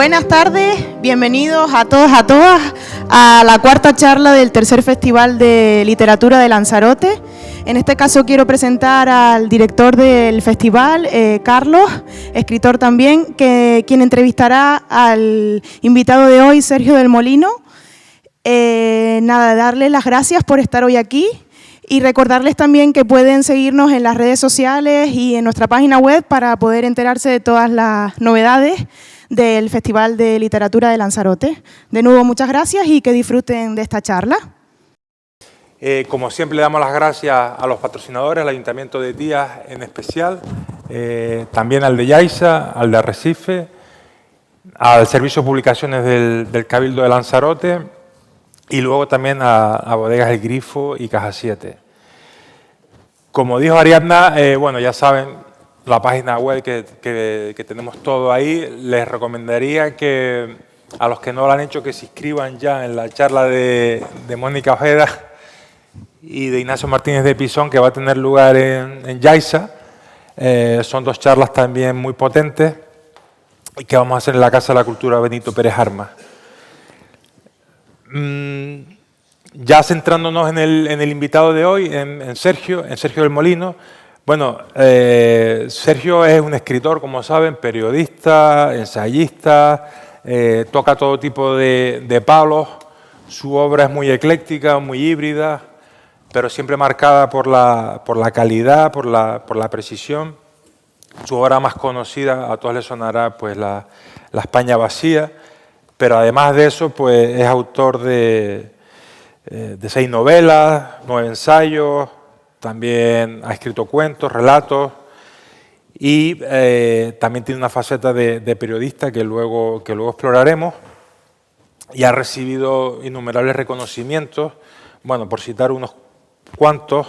Buenas tardes, bienvenidos a todos, a todas, a la cuarta charla del tercer Festival de Literatura de Lanzarote. En este caso quiero presentar al director del festival, Carlos, escritor también, quien entrevistará al invitado de hoy, Sergio del Molino. Darles las gracias por estar hoy aquí y recordarles también que pueden seguirnos en las redes sociales y en nuestra página web para poder enterarse de todas las novedades del Festival de Literatura de Lanzarote. De nuevo, muchas gracias y que disfruten de esta charla. Como siempre, le damos las gracias a los patrocinadores, al Ayuntamiento de Tías en especial, también al de Yaiza, al de Arrecife, al Servicio de Publicaciones del Cabildo de Lanzarote y luego también a Bodegas El Grifo y Caja 7. Como dijo Ariadna, bueno, ya saben, la página web que tenemos todo ahí. Les recomendaría que a los que no lo han hecho que se inscriban ya en la charla de Mónica Ojeda y de Ignacio Martínez de Pisón, que va a tener lugar en Yaiza. Son dos charlas también muy potentes y que vamos a hacer en la Casa de la Cultura Benito Pérez Armas. Ya centrándonos en el invitado de hoy, en Sergio del Molino. Bueno, Sergio es un escritor, como saben, periodista, ensayista, toca todo tipo de palos. Su obra es muy ecléctica, muy híbrida, pero siempre marcada por la calidad, por la precisión. Su obra más conocida, a todos les sonará, pues la España vacía, pero además de eso, pues es autor de 6 novelas, 9 ensayos. También ha escrito cuentos, relatos y también tiene una faceta de periodista que luego exploraremos y ha recibido innumerables reconocimientos. Bueno, por citar unos cuantos,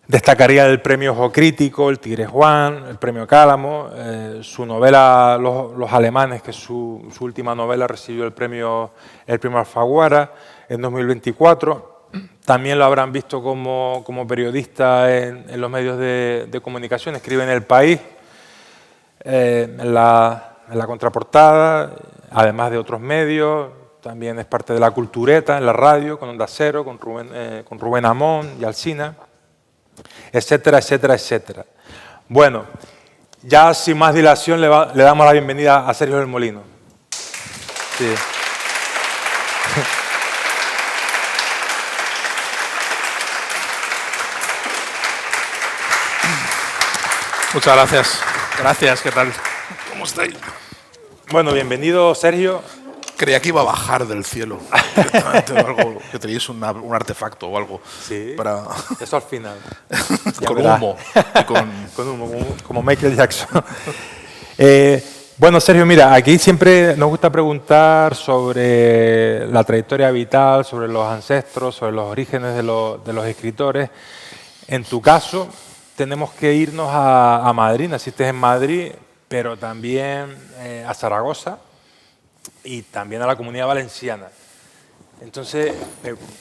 destacaría el Premio Ojo Crítico, el Tigre Juan, el Premio Cálamo, su novela Los Alemanes, que es su última novela, recibió el premio Alfaguara en 2024. También lo habrán visto como periodista en los medios de comunicación, escribe en El País, en la contraportada, además de otros medios. También es parte de La Cultureta, en la radio, con Onda Cero, con Rubén Amón y Alsina, etcétera, etcétera, etcétera. Bueno, ya sin más dilación le damos la bienvenida a Sergio del Molino. Sí. Muchas gracias. Gracias, ¿qué tal? ¿Cómo estáis? Bueno, bienvenido, Sergio. Creía que iba a bajar del cielo. Algo, que teníais un artefacto o algo. Sí, para... eso al final. Con humo. Con humo, como Michael Jackson. Bueno, Sergio, mira, aquí siempre nos gusta preguntar sobre la trayectoria vital, sobre los ancestros, sobre los orígenes de los escritores. En tu caso, tenemos que irnos a Madrid, naciste en Madrid, pero también a Zaragoza y también a la Comunidad Valenciana. Entonces,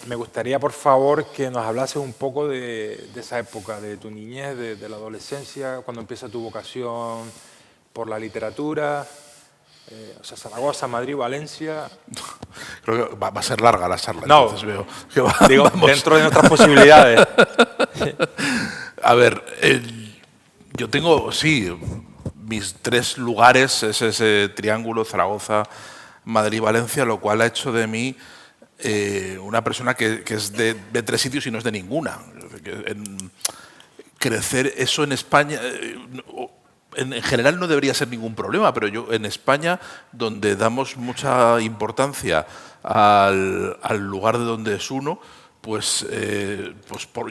me gustaría, por favor, que nos hablases un poco de esa época, de tu niñez, de la adolescencia, cuando empieza tu vocación por la literatura, o sea, Zaragoza, Madrid, Valencia. Creo que va a ser larga la charla, no, entonces veo que digo, dentro de nuestras posibilidades. A ver, yo tengo, sí, mis 3 lugares, es ese triángulo, Zaragoza, Madrid, Valencia, lo cual ha hecho de mí una persona que es de 3 sitios y no es de ninguna. Crecer eso en España, en general no debería ser ningún problema, pero yo en España, donde damos mucha importancia al lugar de donde es uno, pues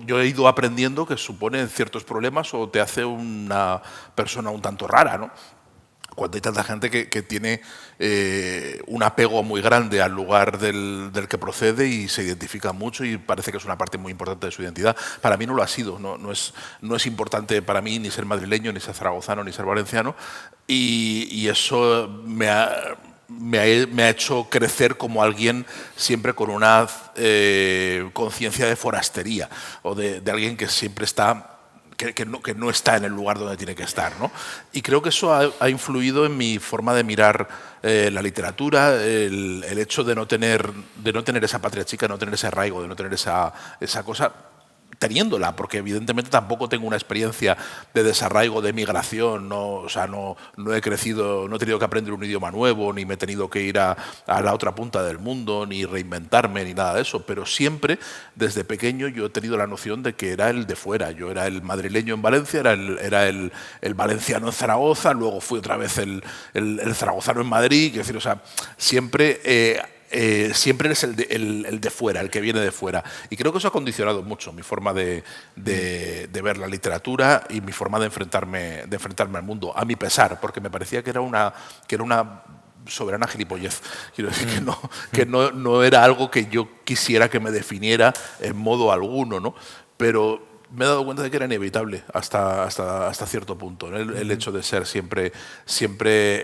yo he ido aprendiendo que supone ciertos problemas o te hace una persona un tanto rara, ¿no? Cuando hay tanta gente que tiene un apego muy grande al lugar del que procede y se identifica mucho y parece que es una parte muy importante de su identidad. Para mí no lo ha sido, no es importante para mí ni ser madrileño, ni ser zaragozano, ni ser valenciano, y eso me ha hecho crecer como alguien siempre con una conciencia de forastería o de alguien que siempre está que no está en el lugar donde tiene que estar, ¿no? Y creo que eso ha influido en mi forma de mirar la literatura, el hecho de no tener esa patria chica, no tener ese arraigo, de no tener esa cosa, teniéndola, porque evidentemente tampoco tengo una experiencia de desarraigo, de migración, no he crecido, no he tenido que aprender un idioma nuevo, ni me he tenido que ir a la otra punta del mundo, ni reinventarme, ni nada de eso, pero siempre, desde pequeño, yo he tenido la noción de que era el de fuera. Yo era el madrileño en Valencia, era el valenciano en Zaragoza, luego fui otra vez el zaragozano en Madrid, quiero decir, o sea, siempre... siempre eres el de fuera, el que viene de fuera. Y creo que eso ha condicionado mucho mi forma de ver la literatura y mi forma de enfrentarme al mundo, a mi pesar, porque me parecía que era una soberana gilipollez. Quiero decir que no era algo que yo quisiera que me definiera en modo alguno, ¿no? Pero me he dado cuenta de que era inevitable hasta cierto punto, ¿no? El hecho de ser siempre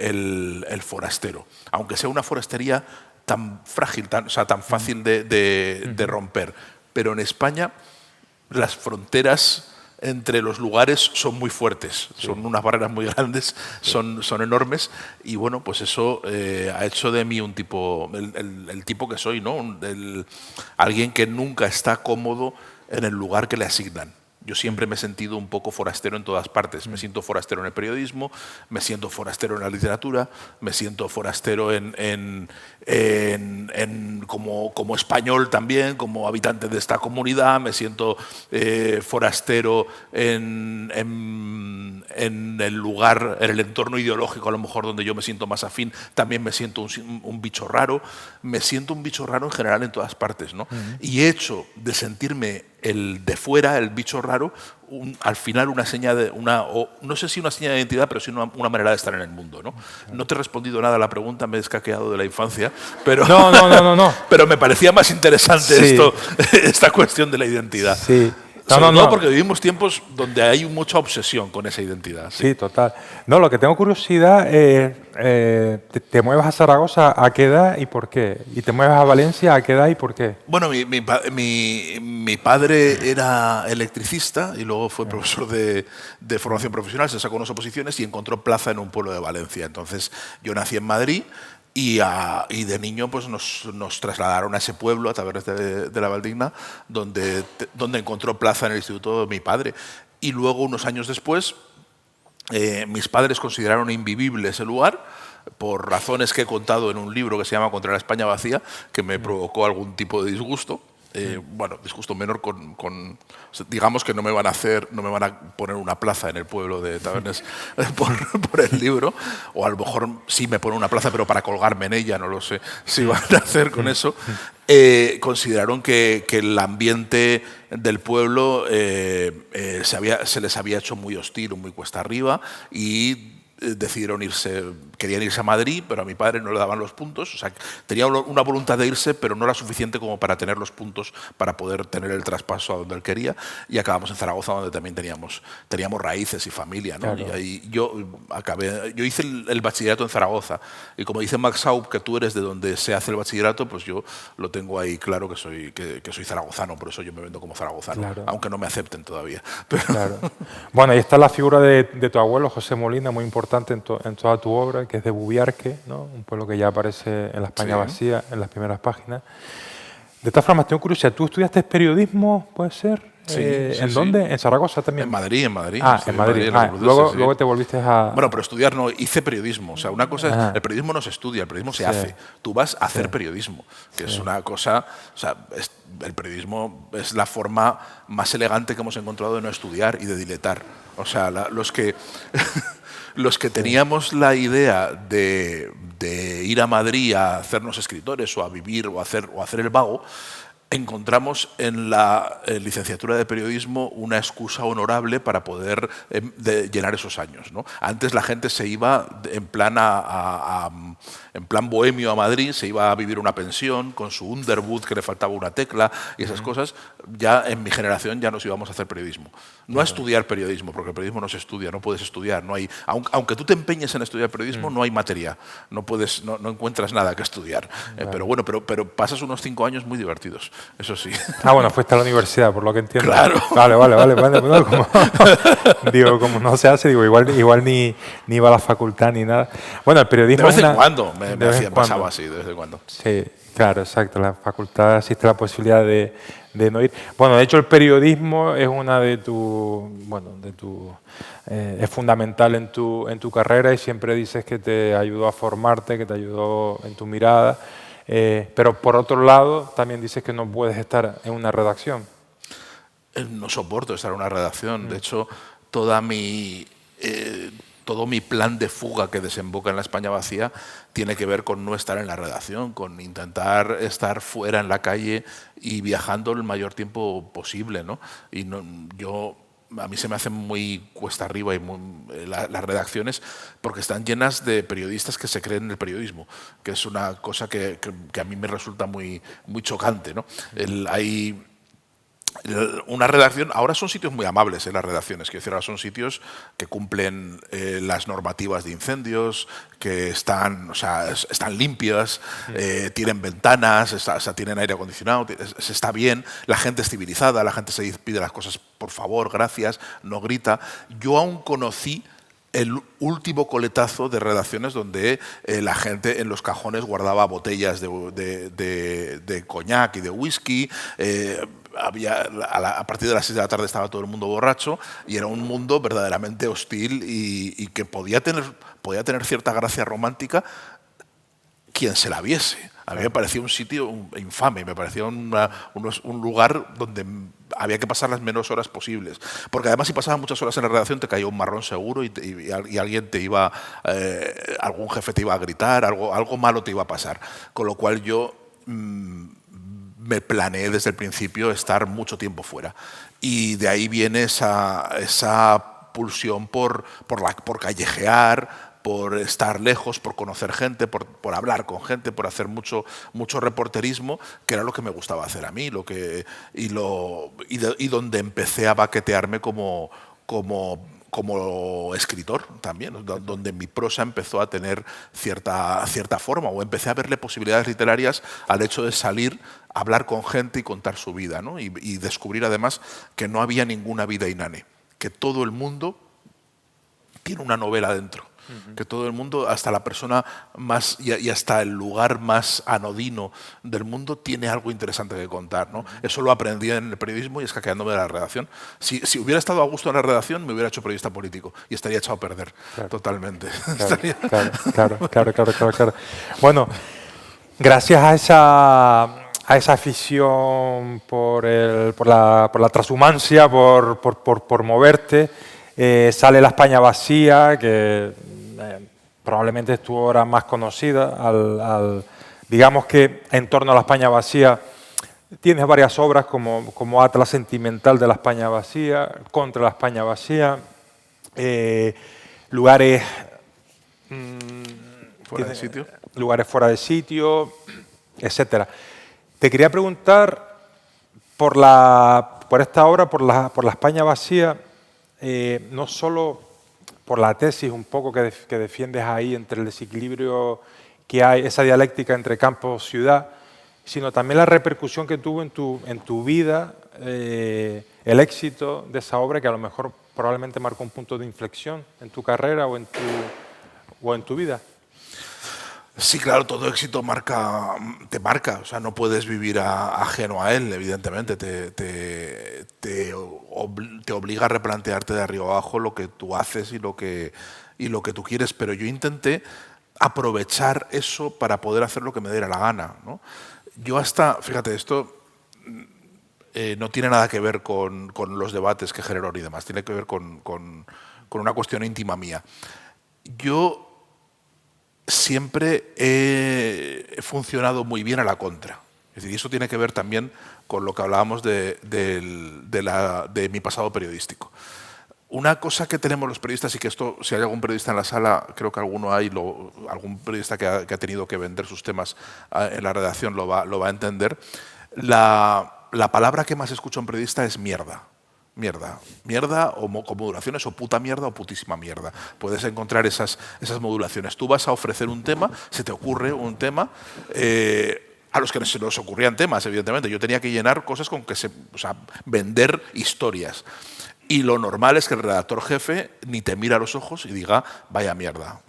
el forastero. Aunque sea una forastería tan frágil, tan fácil de romper. Pero en España las fronteras entre los lugares son muy fuertes, son unas barreras muy grandes, son enormes, y bueno, pues eso ha hecho de mí un tipo, el tipo que soy, ¿no? Alguien que nunca está cómodo en el lugar que le asignan. Yo siempre me he sentido un poco forastero en todas partes. Me siento forastero en el periodismo, me siento forastero en la literatura, me siento forastero como español también, como habitante de esta comunidad, me siento forastero en el lugar, en el entorno ideológico a lo mejor donde yo me siento más afín, también me siento un bicho raro. Me siento un bicho raro en general en todas partes, ¿no? Y he hecho de sentirme el de fuera, el bicho raro, al final una seña no sé si una seña de identidad, pero sí una manera de estar en el mundo, ¿no? No te he respondido nada a la pregunta, me he escaqueado de la infancia, pero no. Pero me parecía más interesante esta cuestión de la identidad. Sí. Sobre todo porque vivimos tiempos donde hay mucha obsesión con esa identidad. Sí, total. No, lo que tengo curiosidad es, ¿te mueves a Zaragoza a qué edad y por qué? ¿Y te mueves a Valencia a qué edad y por qué? Bueno, mi padre era electricista y luego fue profesor de formación profesional, se sacó unas oposiciones y encontró plaza en un pueblo de Valencia. Entonces yo nací en Madrid. Y de niño pues nos trasladaron a ese pueblo, a Tabernes de la Valdigna, donde encontró plaza en el instituto de mi padre. Y luego, unos años después, mis padres consideraron invivible ese lugar, por razones que he contado en un libro que se llama Contra la España vacía, que me provocó algún tipo de disgusto. Bueno, disgusto menor digamos que no me van a poner una plaza en el pueblo de Tabernes por el libro, o a lo mejor sí me ponen una plaza, pero para colgarme en ella, no lo sé si van a hacer con eso. Consideraron que el ambiente del pueblo se les había hecho muy hostil, muy cuesta arriba, y decidieron querían irse a Madrid, pero a mi padre no le daban los puntos. O sea, tenía una voluntad de irse, pero no era suficiente como para tener los puntos para poder tener el traspaso a donde él quería. Y acabamos en Zaragoza, donde también teníamos raíces y familia, ¿no? Claro. Y ahí yo hice el bachillerato en Zaragoza. Y como dice Max Schaub, que tú eres de donde se hace el bachillerato, pues yo lo tengo ahí claro que soy zaragozano, por eso yo me vendo como zaragozano, claro. Aunque no me acepten todavía. Pero... Claro. Bueno, ahí está la figura de tu abuelo, José Molina, muy importante en toda tu obra, que es de Bubiarque, ¿no? Un pueblo que ya aparece en la España vacía, en las primeras páginas. De todas formas, tengo curiosidad, ¿tú estudiaste periodismo, puede ser? Sí, ¿En dónde? ¿En Zaragoza también? En Madrid. Ah, en Madrid. Luego te volviste a... Bueno, pero estudiar no, hice periodismo. O sea, una cosa es, el periodismo no se estudia, el periodismo se hace. Tú vas a hacer periodismo, que es una cosa... O sea, el periodismo es la forma más elegante que hemos encontrado de no estudiar y de diletar. O sea, los que teníamos la idea de ir a Madrid a hacernos escritores o a vivir o a hacer el vago, encontramos en la licenciatura de periodismo una excusa honorable para poder llenar esos años, ¿no? Antes la gente se iba en plan a en plan bohemio a Madrid, se iba a vivir una pensión con su Underwood que le faltaba una tecla y esas cosas. Ya en mi generación ya nos íbamos a hacer periodismo. No a estudiar periodismo, porque el periodismo no se estudia, no puedes estudiar. No hay, aunque tú te empeñes en estudiar periodismo, no hay materia. No encuentras nada que estudiar. Pero bueno, pero pasas unos 5 años muy divertidos, eso sí. Bueno, fuiste a la universidad, por lo que entiendo. Claro. Vale. Bueno, digo, como no se hace, digo, igual ni iba a la facultad ni nada. Bueno, el periodismo de vez en cuando pasaba así, de vez en cuando. Sí, claro, exacto. En la facultad existe la posibilidad de no ir. Bueno, de hecho, el periodismo es una de es fundamental en tu carrera y siempre dices que te ayudó a formarte, que te ayudó en tu mirada. Pero por otro lado, también dices que no puedes estar en una redacción. No soporto estar en una redacción. De hecho, todo mi plan de fuga que desemboca en la España vacía tiene que ver con no estar en la redacción, con intentar estar fuera en la calle y viajando el mayor tiempo posible, ¿no? Y a mí se me hace muy cuesta arriba las redacciones porque están llenas de periodistas que se creen en el periodismo, que es una cosa que a mí me resulta muy chocante, ¿no? Hay una redacción, ahora son sitios muy amables, las redacciones, quiero decir, ahora son sitios que cumplen las normativas de incendios, que están limpias, tienen ventanas, tienen aire acondicionado, se está bien, la gente es civilizada, la gente se pide las cosas por favor, gracias, no grita. Yo aún conocí el último coletazo de redacciones donde la gente en los cajones guardaba botellas de coñac y de whisky. A partir de las 6 de la tarde estaba todo el mundo borracho y era un mundo verdaderamente hostil y que podía tener cierta gracia romántica quien se la viese. A mí me parecía un sitio infame, me parecía un lugar donde había que pasar las menos horas posibles. Porque además si pasabas muchas horas en la redacción te caía un marrón seguro y alguien te iba, algún jefe te iba a gritar, algo malo te iba a pasar. Con lo cual yo me planeé desde el principio estar mucho tiempo fuera. Y de ahí viene esa pulsión por callejear, por estar lejos, por conocer gente, por hablar con gente, por hacer mucho reporterismo, que era lo que me gustaba hacer a mí, y donde empecé a baquetearme como escritor también, donde mi prosa empezó a tener cierta forma, o empecé a verle posibilidades literarias al hecho de salir, hablar con gente y contar su vida, ¿no? y descubrir además que no había ninguna vida inane, que todo el mundo tiene una novela dentro. Que todo el mundo, hasta la persona más y hasta el lugar más anodino del mundo tiene algo interesante que contar, ¿no? Eso lo aprendí en el periodismo y escaqueándome de la redacción. Si hubiera estado a gusto en la redacción, me hubiera hecho periodista político y estaría echado a perder totalmente. Claro. Bueno, gracias a esa afición por la transhumancia, por moverte, sale La España vacía, que probablemente es tu obra más conocida. Digamos que en torno a La España vacía tienes varias obras como Atlas sentimental de La España vacía, Contra la España vacía, lugares fuera de sitio, etcétera. Te quería preguntar por esta obra, por la España vacía, no solo por la tesis un poco que defiendes ahí entre el desequilibrio que hay, esa dialéctica entre campo y ciudad, sino también la repercusión que tuvo en tu vida, el éxito de esa obra que a lo mejor probablemente marcó un punto de inflexión en tu carrera o en tu vida. Sí, claro, todo éxito te marca, o sea, no puedes vivir ajeno a él, evidentemente, te obliga a replantearte de arriba abajo lo que tú haces y lo que tú quieres, pero yo intenté aprovechar eso para poder hacer lo que me diera la gana, ¿no? Fíjate, esto no tiene nada que ver con los debates que generó y demás, tiene que ver con una cuestión íntima mía. Yo siempre he funcionado muy bien a la contra. Es decir, eso tiene que ver también con lo que hablábamos de mi pasado periodístico. Una cosa que tenemos los periodistas, y que esto, si hay algún periodista en la sala, creo que alguno hay, algún periodista que ha tenido que vender sus temas en la redacción lo va a entender, la palabra que más escucho en periodista es mierda. Mierda. Mierda o con modulaciones o puta mierda o putísima mierda. Puedes encontrar esas modulaciones. Tú vas a ofrecer un tema, se te ocurre un tema, a los que se nos ocurrían temas, evidentemente. Yo tenía que llenar cosas con que vender historias. Y lo normal es que el redactor jefe ni te mira a los ojos y diga, vaya mierda,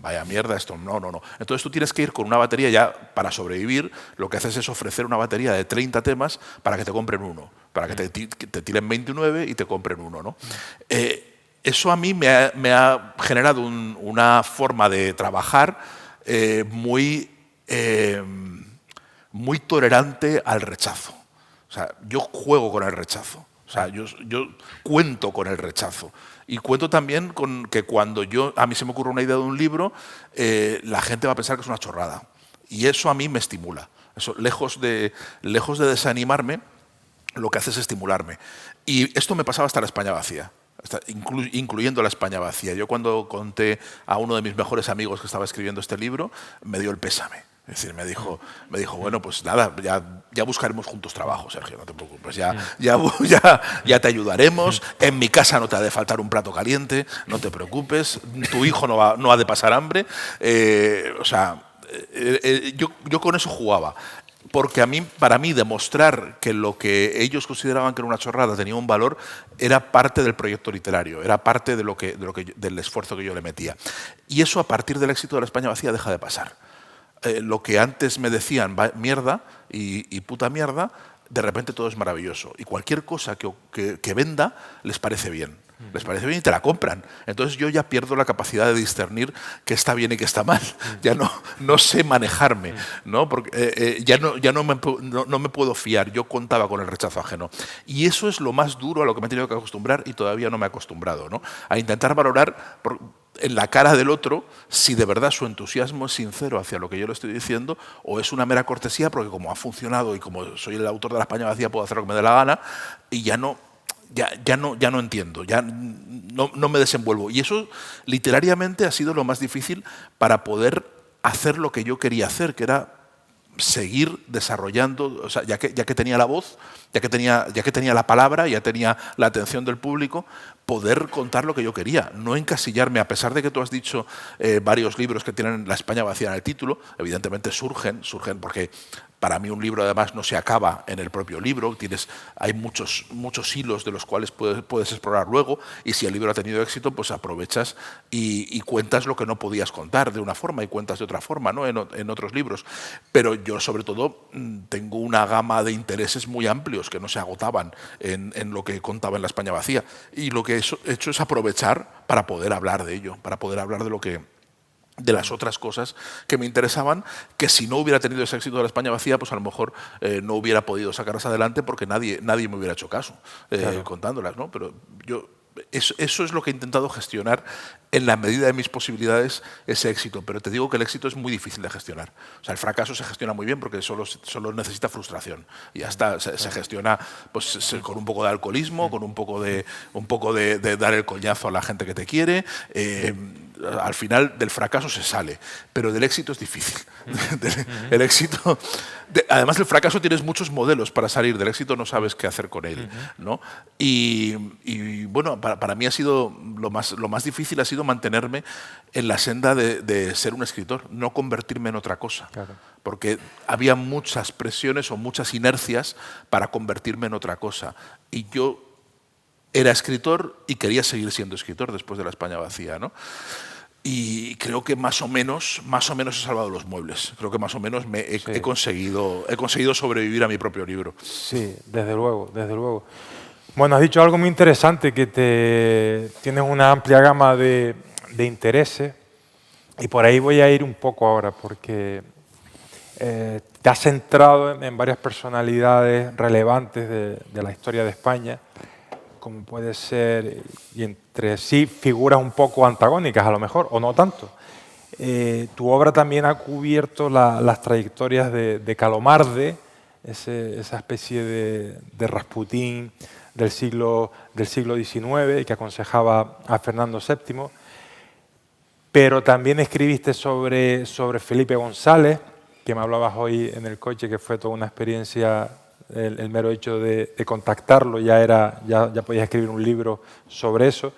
esto, no. Entonces tú tienes que ir con una batería ya para sobrevivir. Lo que haces es ofrecer una batería de 30 temas para que te compren uno, para que te tiren 29 y te compren uno, ¿no? Eso a mí me ha generado una forma de trabajar muy tolerante al rechazo. O sea, yo juego con el rechazo. O sea, yo cuento con el rechazo. Y cuento también con que cuando a mí se me ocurre una idea de un libro, la gente va a pensar que es una chorrada. Y eso a mí me estimula. Eso, lejos de desanimarme, lo que hace es estimularme. Y esto me pasaba hasta la España vacía, incluyendo la España vacía. Yo cuando conté a uno de mis mejores amigos que estaba escribiendo este libro, me dio el pésame. Es decir, me dijo, bueno, pues nada, ya buscaremos juntos trabajo, Sergio, no te preocupes, ya te ayudaremos, en mi casa no te ha de faltar un plato caliente, no te preocupes, tu hijo no ha de pasar hambre. Yo con eso jugaba. Porque para mí demostrar que lo que ellos consideraban que era una chorrada tenía un valor era parte del proyecto literario, era parte del esfuerzo que yo le metía. Y eso a partir del éxito de la España vacía deja de pasar. Lo que antes me decían mierda y puta mierda, de repente todo es maravilloso. Y cualquier cosa que venda les parece bien. Les parece bien y te la compran. Entonces yo ya pierdo la capacidad de discernir qué está bien y qué está mal. Ya no sé manejarme, ¿no? Porque ya no me puedo fiar. Yo contaba con el rechazo ajeno. Y eso es lo más duro a lo que me he tenido que acostumbrar y todavía no me he acostumbrado, ¿no? A intentar valorar en la cara del otro si de verdad su entusiasmo es sincero hacia lo que yo le estoy diciendo o es una mera cortesía porque como ha funcionado y como soy el autor de La España vacía puedo hacer lo que me dé la gana y ya no entiendo, ya no me desenvuelvo. Y eso literariamente ha sido lo más difícil para poder hacer lo que yo quería hacer, que era seguir desarrollando, o sea, ya que tenía la voz, ya que tenía la palabra, ya tenía la atención del público, poder contar lo que yo quería, no encasillarme, a pesar de que tú has dicho varios libros que tienen La España vacía en el título, evidentemente surgen porque para mí un libro además no se acaba en el propio libro, hay muchos hilos de los cuales puedes explorar luego y si el libro ha tenido éxito, pues aprovechas y cuentas lo que no podías contar de una forma y cuentas de otra forma, ¿no? en otros libros. Pero yo sobre todo tengo una gama de intereses muy amplios que no se agotaban en lo que contaba en La España vacía y lo que he hecho es aprovechar para poder hablar de ello, para poder hablar de las otras cosas que me interesaban, que si no hubiera tenido ese éxito de La España vacía, pues a lo mejor no hubiera podido sacarlas adelante porque nadie me hubiera hecho caso claro. Contándolas, ¿no? Pero eso es lo que he intentado gestionar en la medida de mis posibilidades ese éxito, pero te digo que el éxito es muy difícil de gestionar. O sea, el fracaso se gestiona muy bien porque solo necesita frustración y ya está, se gestiona pues, con un poco de alcoholismo, con un poco de dar el coñazo a la gente que te quiere. Al final del fracaso se sale, pero del éxito es difícil. El éxito, además del fracaso tienes muchos modelos para salir, del éxito no sabes qué hacer con él, ¿no? Y bueno, para mí ha sido lo más difícil ha sido mantenerme en la senda de ser un escritor, no convertirme en otra cosa, claro. Porque había muchas presiones o muchas inercias para convertirme en otra cosa y yo era escritor y quería seguir siendo escritor después de La España vacía, ¿no? Y creo que más o menos he salvado los muebles. Creo que más o menos he conseguido sobrevivir a mi propio libro. Sí, desde luego, desde luego. Bueno, has dicho algo muy interesante, que tienes una amplia gama de intereses y por ahí voy a ir un poco ahora porque te has centrado en varias personalidades relevantes de la historia de España, como puede ser, y entre sí figuras un poco antagónicas a lo mejor, o no tanto. Tu obra también ha cubierto las trayectorias de Calomarde, esa especie de Rasputín del siglo XIX y que aconsejaba a Fernando VII. Pero también escribiste sobre Felipe González, que me hablabas hoy en el coche, que fue toda una experiencia, el mero hecho de contactarlo, ya podías escribir un libro sobre eso.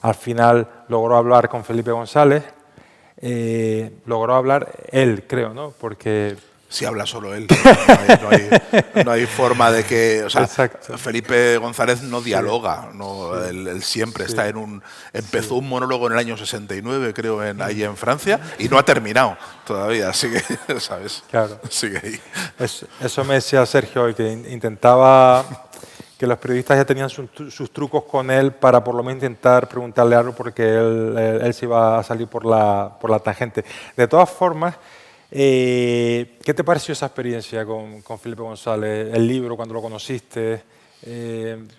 Al final logró hablar con Felipe González, logró hablar él, creo, ¿no? Porque... Sí, habla solo él. No hay forma de que... O sea, Felipe González no dialoga. No, él siempre está en un... Empezó un monólogo en el año 69, creo, ahí en Francia, y no ha terminado todavía. Así que, ¿sabes? Claro. Sigue ahí. Eso me decía Sergio hoy, que intentaba... que los periodistas ya tenían sus trucos con él para por lo menos intentar preguntarle algo, porque él se iba a salir por la tangente. De todas formas... ¿qué te pareció esa experiencia con Felipe González? El libro, cuando lo conociste.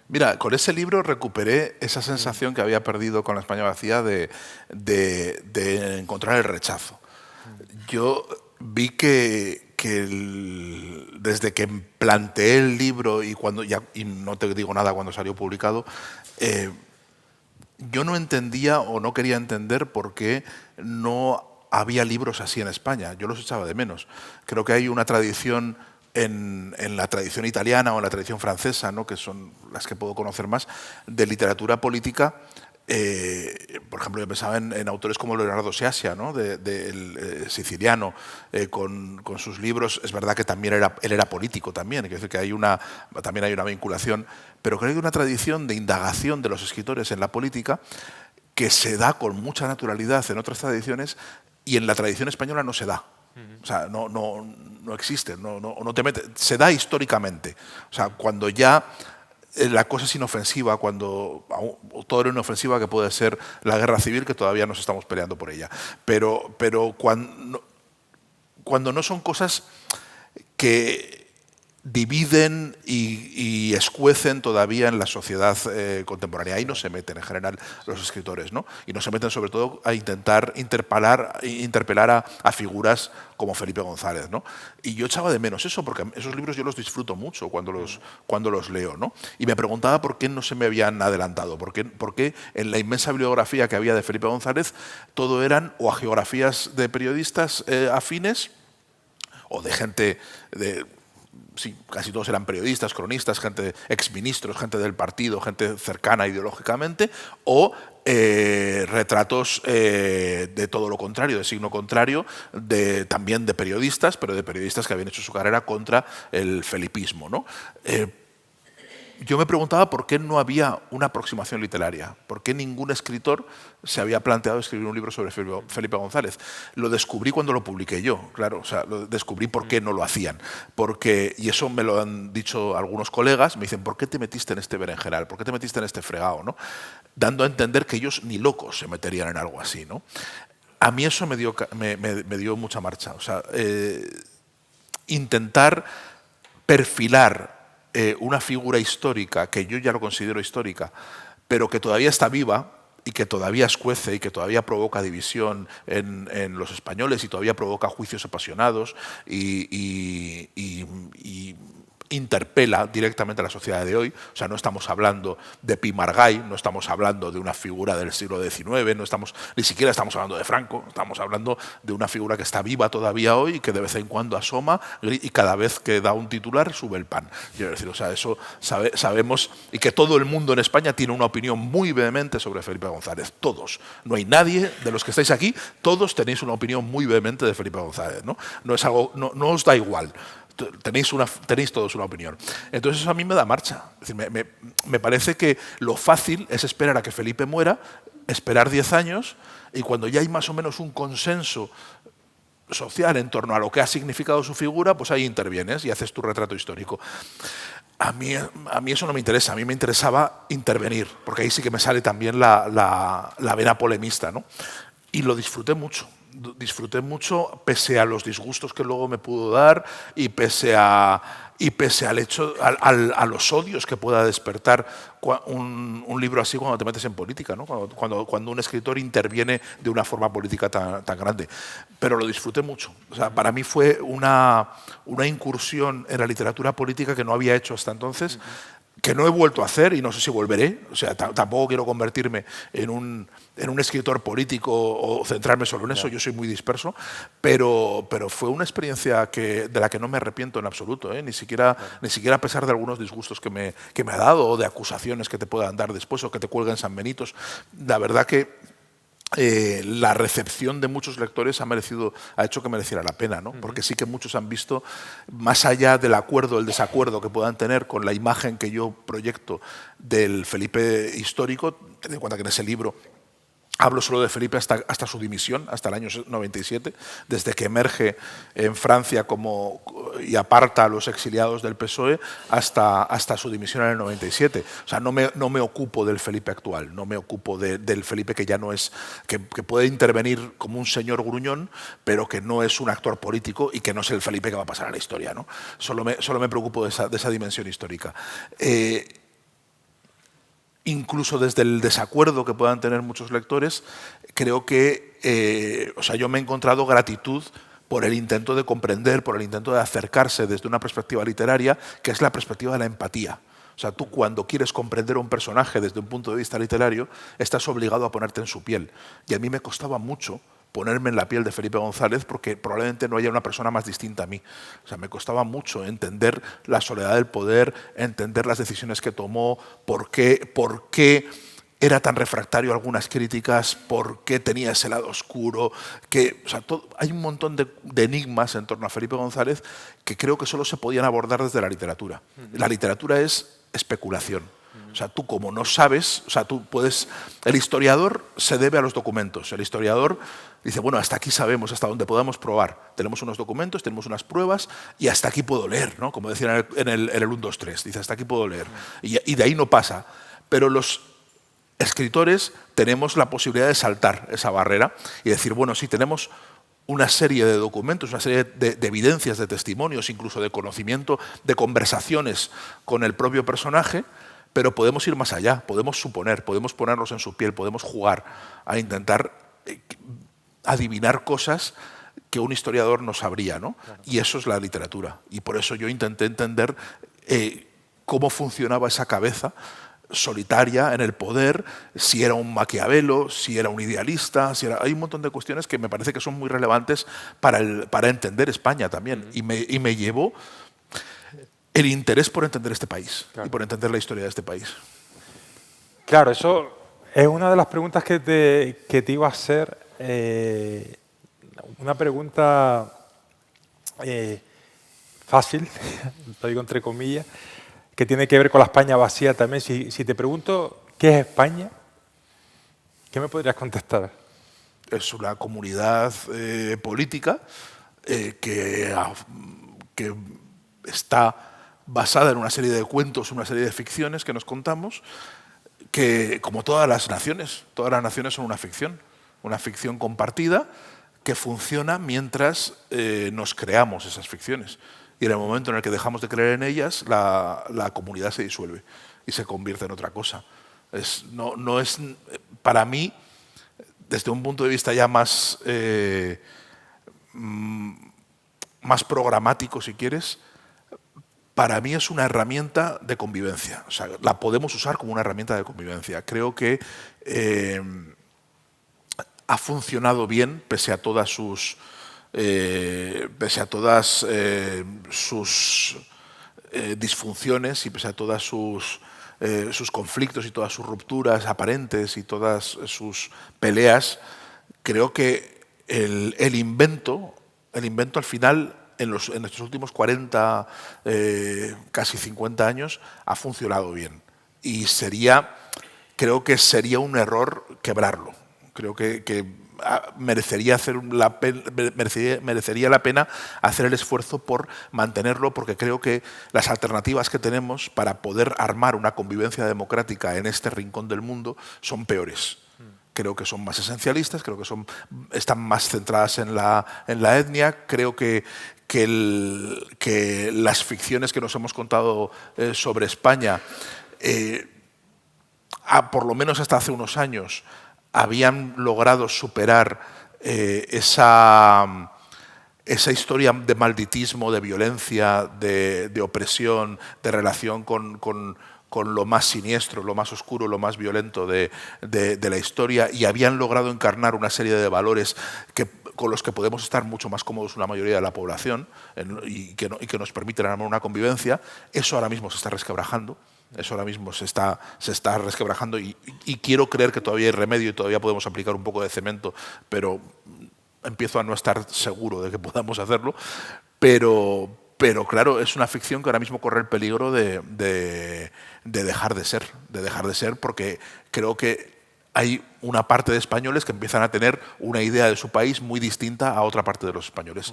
Mira, con ese libro recuperé esa sensación que había perdido con La España vacía de encontrar el rechazo. Yo vi que desde que planteé el libro y no te digo nada cuando salió publicado, yo no entendía o no quería entender por qué no había libros así en España. Yo los echaba de menos. Creo que hay una tradición en la tradición italiana o en la tradición francesa, ¿no?, que son las que puedo conocer más, de literatura política. Por ejemplo, yo pensaba en autores como Leonardo Sciascia, ¿no?, el siciliano, con sus libros. Es verdad que también él era político también, es decir, que también hay una vinculación, pero creo que hay una tradición de indagación de los escritores en la política que se da con mucha naturalidad en otras tradiciones, y en la tradición española no se da. O sea, no existe, no te mete, se da históricamente. O sea, cuando ya la cosa es inofensiva, cuando todo era inofensiva, que puede ser la guerra civil, que todavía nos estamos peleando por ella. Pero cuando no son cosas que dividen y escuecen todavía en la sociedad contemporánea. Ahí no se meten en general los escritores, ¿no? Y no se meten sobre todo a intentar interpelar a figuras como Felipe González, ¿no? Y yo echaba de menos eso, porque esos libros yo los disfruto mucho cuando los leo, ¿no? Y me preguntaba por qué no se me habían adelantado, por qué en la inmensa bibliografía que había de Felipe González todo eran o hagiografías de periodistas afines o de gente sí, casi todos eran periodistas, cronistas, gente exministros, gente del partido, gente cercana ideológicamente, o retratos de todo lo contrario, de signo contrario, también de periodistas, pero de periodistas que habían hecho su carrera contra el felipismo, ¿no? Yo me preguntaba por qué no había una aproximación literaria, por qué ningún escritor se había planteado escribir un libro sobre Felipe González. Lo descubrí cuando lo publiqué yo, claro, o sea, lo descubrí por qué no lo hacían. Y eso me lo han dicho algunos colegas, me dicen, ¿por qué te metiste en este berenjenal? ¿Por qué te metiste en este fregado, ¿no? Dando a entender que ellos ni locos se meterían en algo así, ¿no? A mí eso me dio mucha marcha. O sea, intentar perfilar una figura histórica, que yo ya lo considero histórica, pero que todavía está viva y que todavía escuece y que todavía provoca división en los españoles y todavía provoca juicios apasionados y interpela directamente a la sociedad de hoy. O sea, no estamos hablando de Pi Margall, no estamos hablando de una figura del siglo XIX, ni siquiera estamos hablando de Franco, estamos hablando de una figura que está viva todavía hoy y que de vez en cuando asoma y cada vez que da un titular sube el pan. Quiero decir, o sea, eso sabemos, y que todo el mundo en España tiene una opinión muy vehemente sobre Felipe González. Todos. No hay nadie de los que estáis aquí, todos tenéis una opinión muy vehemente de Felipe González, ¿no? No es algo, no os da igual. Tenéis todos una opinión. Entonces eso a mí me da marcha. Es decir, me parece que lo fácil es esperar a que Felipe muera, esperar 10 años, y cuando ya hay más o menos un consenso social en torno a lo que ha significado su figura, pues ahí intervienes y haces tu retrato histórico. A mí eso no me interesa, a mí me interesaba intervenir, porque ahí sí que me sale también la vena polemista, ¿no? Y lo disfruté mucho. Pese a los disgustos que luego me pudo dar y pese al hecho, a los odios que pueda despertar un libro así cuando te metes en política, ¿no? Cuando un escritor interviene de una forma política tan grande. Pero lo disfruté mucho. O sea, para mí fue una incursión en la literatura política que no había hecho hasta entonces, que no he vuelto a hacer y no sé si volveré. O sea, tampoco quiero convertirme en un escritor político o centrarme solo en eso. Yo soy muy disperso, pero fue una experiencia de la que no me arrepiento en absoluto, ni siquiera a pesar de algunos disgustos que me ha dado o de acusaciones que te puedan dar después o que te cuelguen San Benitos. La verdad que la recepción de muchos lectores ha hecho que mereciera la pena, ¿no? Porque sí que muchos han visto, más allá del acuerdo o el desacuerdo que puedan tener con la imagen que yo proyecto del Felipe histórico, ten en cuenta que en ese libro hablo solo de Felipe hasta su dimisión, hasta el año 97, desde que emerge en Francia y aparta a los exiliados del PSOE hasta su dimisión en el 97. O sea, no me ocupo del Felipe actual, no me ocupo del Felipe que ya no es, que puede intervenir como un señor gruñón, pero que no es un actor político y que no es el Felipe que va a pasar a la historia, ¿no? Solo me preocupo de esa dimensión histórica. Incluso desde el desacuerdo que puedan tener muchos lectores, creo que yo me he encontrado gratitud por el intento de comprender, por el intento de acercarse desde una perspectiva literaria, que es la perspectiva de la empatía. O sea, tú cuando quieres comprender a un personaje desde un punto de vista literario, estás obligado a ponerte en su piel. Y a mí me costaba mucho ponerme en la piel de Felipe González porque probablemente no haya una persona más distinta a mí. O sea, me costaba mucho entender la soledad del poder, entender las decisiones que tomó, por qué era tan refractario a algunas críticas, por qué tenía ese lado oscuro. Hay un montón de enigmas en torno a Felipe González que creo que solo se podían abordar desde la literatura. La literatura es especulación. O sea, tú como no sabes, el historiador se debe a los documentos. El historiador dice, bueno, hasta aquí sabemos, hasta donde podamos probar. Tenemos unos documentos, tenemos unas pruebas y hasta aquí puedo leer, ¿no? Como decían en el 1, 2, 3. Dice, hasta aquí puedo leer. Y de ahí no pasa. Pero los escritores tenemos la posibilidad de saltar esa barrera y decir, bueno, sí, tenemos una serie de documentos, una serie de evidencias, de testimonios, incluso de conocimiento, de conversaciones con el propio personaje, pero podemos ir más allá, podemos suponer, podemos ponernos en su piel, podemos jugar a intentar adivinar cosas que un historiador no sabría, ¿no? Claro. Y eso es la literatura. Y por eso yo intenté entender cómo funcionaba esa cabeza solitaria en el poder, si era un Maquiavelo, si era un idealista, hay un montón de cuestiones que me parece que son muy relevantes para entender España también. Y me llevó el interés por entender este país, claro, y por entender la historia de este país. Claro, eso es una de las preguntas que te iba a hacer. Una pregunta fácil, lo digo entre comillas, que tiene que ver con la España vacía también. Si te pregunto qué es España, ¿qué me podrías contestar? Es una comunidad política que está basada en una serie de cuentos, una serie de ficciones que nos contamos, que como todas las naciones son una ficción compartida que funciona mientras nos creamos esas ficciones. Y en el momento en el que dejamos de creer en ellas, la comunidad se disuelve y se convierte en otra cosa. No es, para mí, desde un punto de vista ya más programático, si quieres, para mí es una herramienta de convivencia. O sea, la podemos usar como una herramienta de convivencia. Creo que ha funcionado bien pese a todas sus disfunciones y pese a todas sus conflictos y todas sus rupturas aparentes y todas sus peleas. Creo que el invento al final, en estos últimos 40, casi 50 años, ha funcionado bien. Y creo que sería un error quebrarlo. Creo que merecería la pena hacer el esfuerzo por mantenerlo, porque creo que las alternativas que tenemos para poder armar una convivencia democrática en este rincón del mundo son peores. Creo que son más esencialistas, creo que están más centradas en la etnia. Creo que las ficciones que nos hemos contado sobre España, por lo menos hasta hace unos años, habían logrado superar esa historia de malditismo, de violencia, de opresión, de relación con con lo más siniestro, lo más oscuro, lo más violento de la historia, y habían logrado encarnar una serie de valores con los que podemos estar mucho más cómodos una mayoría de la población y que nos permiten una convivencia. Eso ahora mismo se está resquebrajando. Eso ahora mismo se está resquebrajando y quiero creer que todavía hay remedio y todavía podemos aplicar un poco de cemento, pero empiezo a no estar seguro de que podamos hacerlo. Pero claro, es una ficción que ahora mismo corre el peligro de dejar de ser, porque creo que hay una parte de españoles que empiezan a tener una idea de su país muy distinta a otra parte de los españoles.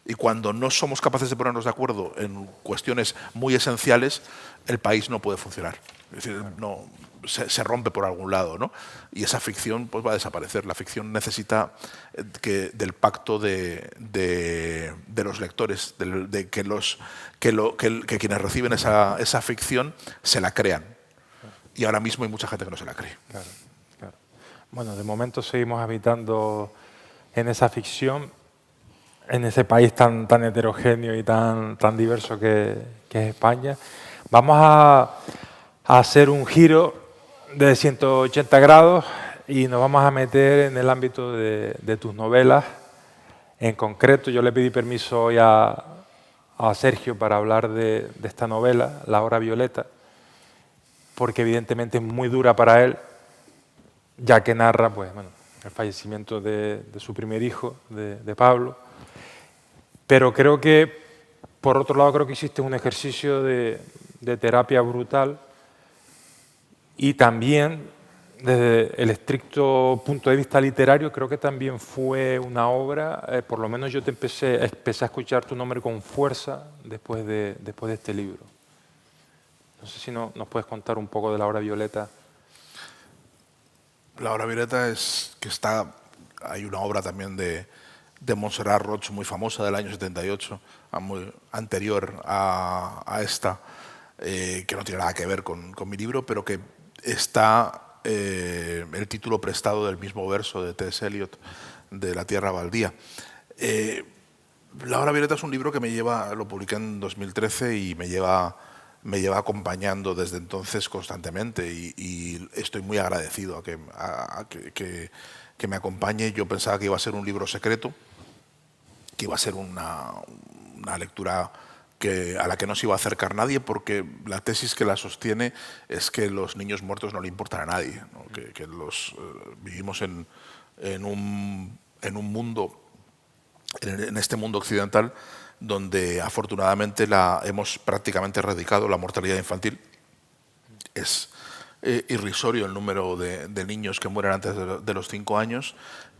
Y cuando no somos capaces de ponernos de acuerdo en cuestiones muy esenciales, el país no puede funcionar. Es decir, no, se rompe por algún lado, ¿no? Y esa ficción pues, va a desaparecer. La ficción necesita del pacto de los lectores, de que quienes reciben esa ficción se la crean. Y ahora mismo hay mucha gente que no se la cree. Claro, claro. Bueno, de momento seguimos habitando en esa ficción, en ese país tan heterogéneo y tan diverso que es España. Vamos a hacer un giro de 180 grados y nos vamos a meter en el ámbito de tus novelas. En concreto, yo le pedí permiso hoy a Sergio para hablar de esta novela, La hora violeta, porque evidentemente es muy dura para él, ya que narra pues, bueno, el fallecimiento de su primer hijo, de Pablo. Pero creo que, por otro lado, creo que hiciste un ejercicio de terapia brutal y también, desde el estricto punto de vista literario, creo que también fue una obra, por lo menos yo empecé a escuchar tu nombre con fuerza después de este libro. No sé si nos puedes contar un poco de La hora violeta. La hora violeta es que hay una obra también de Montserrat Roig muy famosa del año 78, muy anterior a esta, que no tiene nada que ver con mi libro, pero que está el título prestado del mismo verso de T.S. Eliot, de La tierra baldía. La hora violeta es un libro que lo publiqué en 2013 y me lleva acompañando desde entonces constantemente y estoy muy agradecido a que me acompañe. Yo pensaba que iba a ser un libro secreto, que iba a ser una lectura a la que no se iba a acercar nadie, porque la tesis que la sostiene es que los niños muertos no le importan a nadie, ¿no? Que vivimos en un mundo, en este mundo occidental, donde afortunadamente hemos prácticamente erradicado la mortalidad infantil. Es irrisorio el número de niños que mueren antes de los 5 años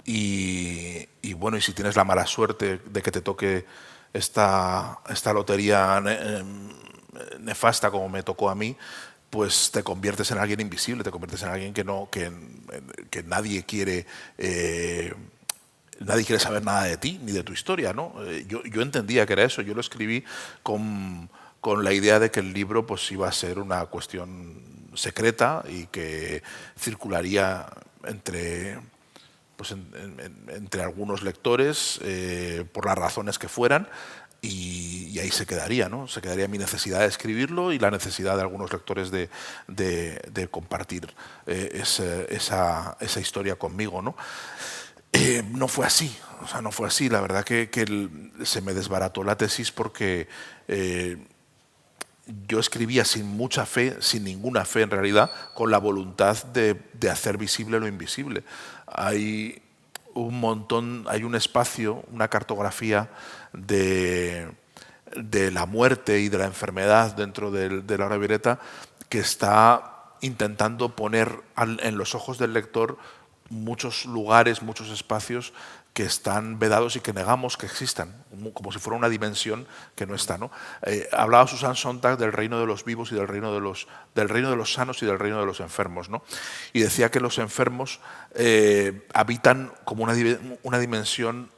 y bueno, y si tienes la mala suerte de que te toque esta lotería nefasta como me tocó a mí, pues te conviertes en alguien invisible, te conviertes en alguien que nadie quiere saber nada de ti ni de tu historia, ¿no? Yo entendía que era eso. Yo lo escribí con la idea de que el libro pues iba a ser una cuestión secreta y que circularía entre algunos lectores por las razones que fueran, y ahí se quedaría, ¿no? Se quedaría mi necesidad de escribirlo y la necesidad de algunos lectores de compartir esa historia conmigo, ¿no? No fue así, no fue así. La verdad que se me desbarató la tesis porque yo escribía sin mucha fe, sin ninguna fe en realidad, con la voluntad de hacer visible lo invisible. Hay un espacio, una cartografía de la muerte y de la enfermedad dentro de la hora violeta que está intentando poner en los ojos del lector muchos lugares, muchos espacios que están vedados y que negamos que existan, como si fuera una dimensión que no está, ¿no? Hablaba Susan Sontag del reino de los vivos y del reino de los sanos y del reino de los enfermos, ¿no? Y decía que los enfermos habitan como una dimensión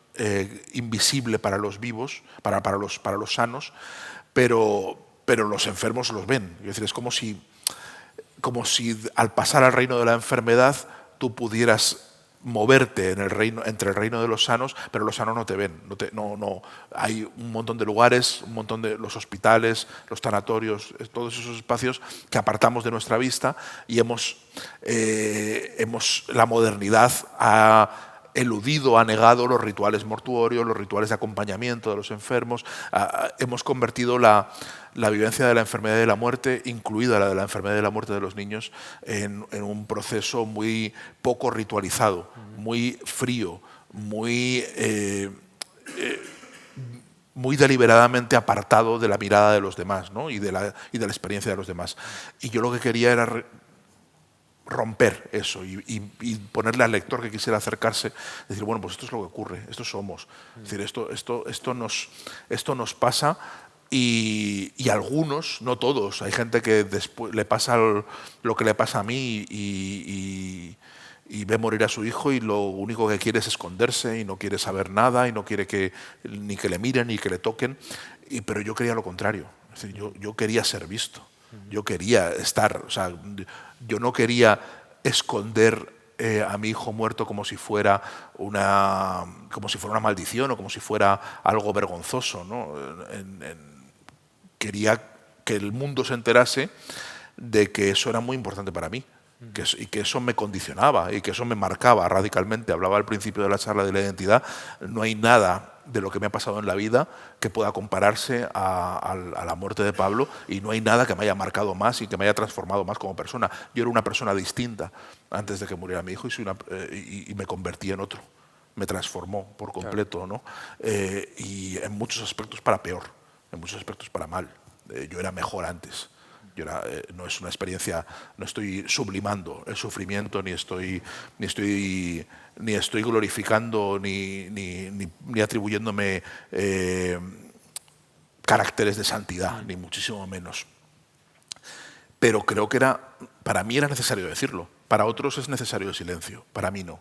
invisible para los vivos, para los sanos, pero los enfermos los ven. Es decir, es como si al pasar al reino de la enfermedad tú pudieras moverte en el reino, entre el reino de los sanos, pero los sanos no te ven. Hay un montón de lugares, un montón de los hospitales, los tanatorios, todos esos espacios que apartamos de nuestra vista y la modernidad ha eludido, ha negado los rituales mortuorios, los rituales de acompañamiento de los enfermos. Hemos convertido la vivencia de la enfermedad y de la muerte, incluida la de la enfermedad y de la muerte de los niños, en un proceso muy poco ritualizado, muy frío, muy deliberadamente apartado de la mirada de los demás, ¿no? y de la experiencia de los demás. Y yo lo que quería era romper eso y ponerle al lector que quisiera acercarse, decir, bueno, pues esto es lo que ocurre, esto somos. Es decir, esto nos pasa y algunos, no todos, hay gente que después le pasa lo que le pasa a mí y ve morir a su hijo y lo único que quiere es esconderse y no quiere saber nada y no quiere ni que le miren ni que le toquen. Pero yo quería lo contrario, es decir, yo quería ser visto. Yo quería estar, o sea, yo no quería esconder a mi hijo muerto como si fuera una maldición o como si fuera algo vergonzoso, ¿no? Quería que el mundo se enterase de que eso era muy importante para mí y que eso me condicionaba y que eso me marcaba radicalmente. Hablaba al principio de la charla de la identidad. No hay nada de lo que me ha pasado en la vida que pueda compararse a la muerte de Pablo y no hay nada que me haya marcado más y que me haya transformado más como persona. Yo era una persona distinta antes de que muriera mi hijo y me convertí en otro. Me transformó por completo, ¿no? Y en muchos aspectos para peor, en muchos aspectos para mal. Yo era mejor antes. No es una experiencia, no estoy sublimando el sufrimiento, ni estoy glorificando, ni atribuyéndome caracteres de santidad, ni muchísimo menos. Pero creo que para mí era necesario decirlo. Para otros es necesario el silencio, para mí no.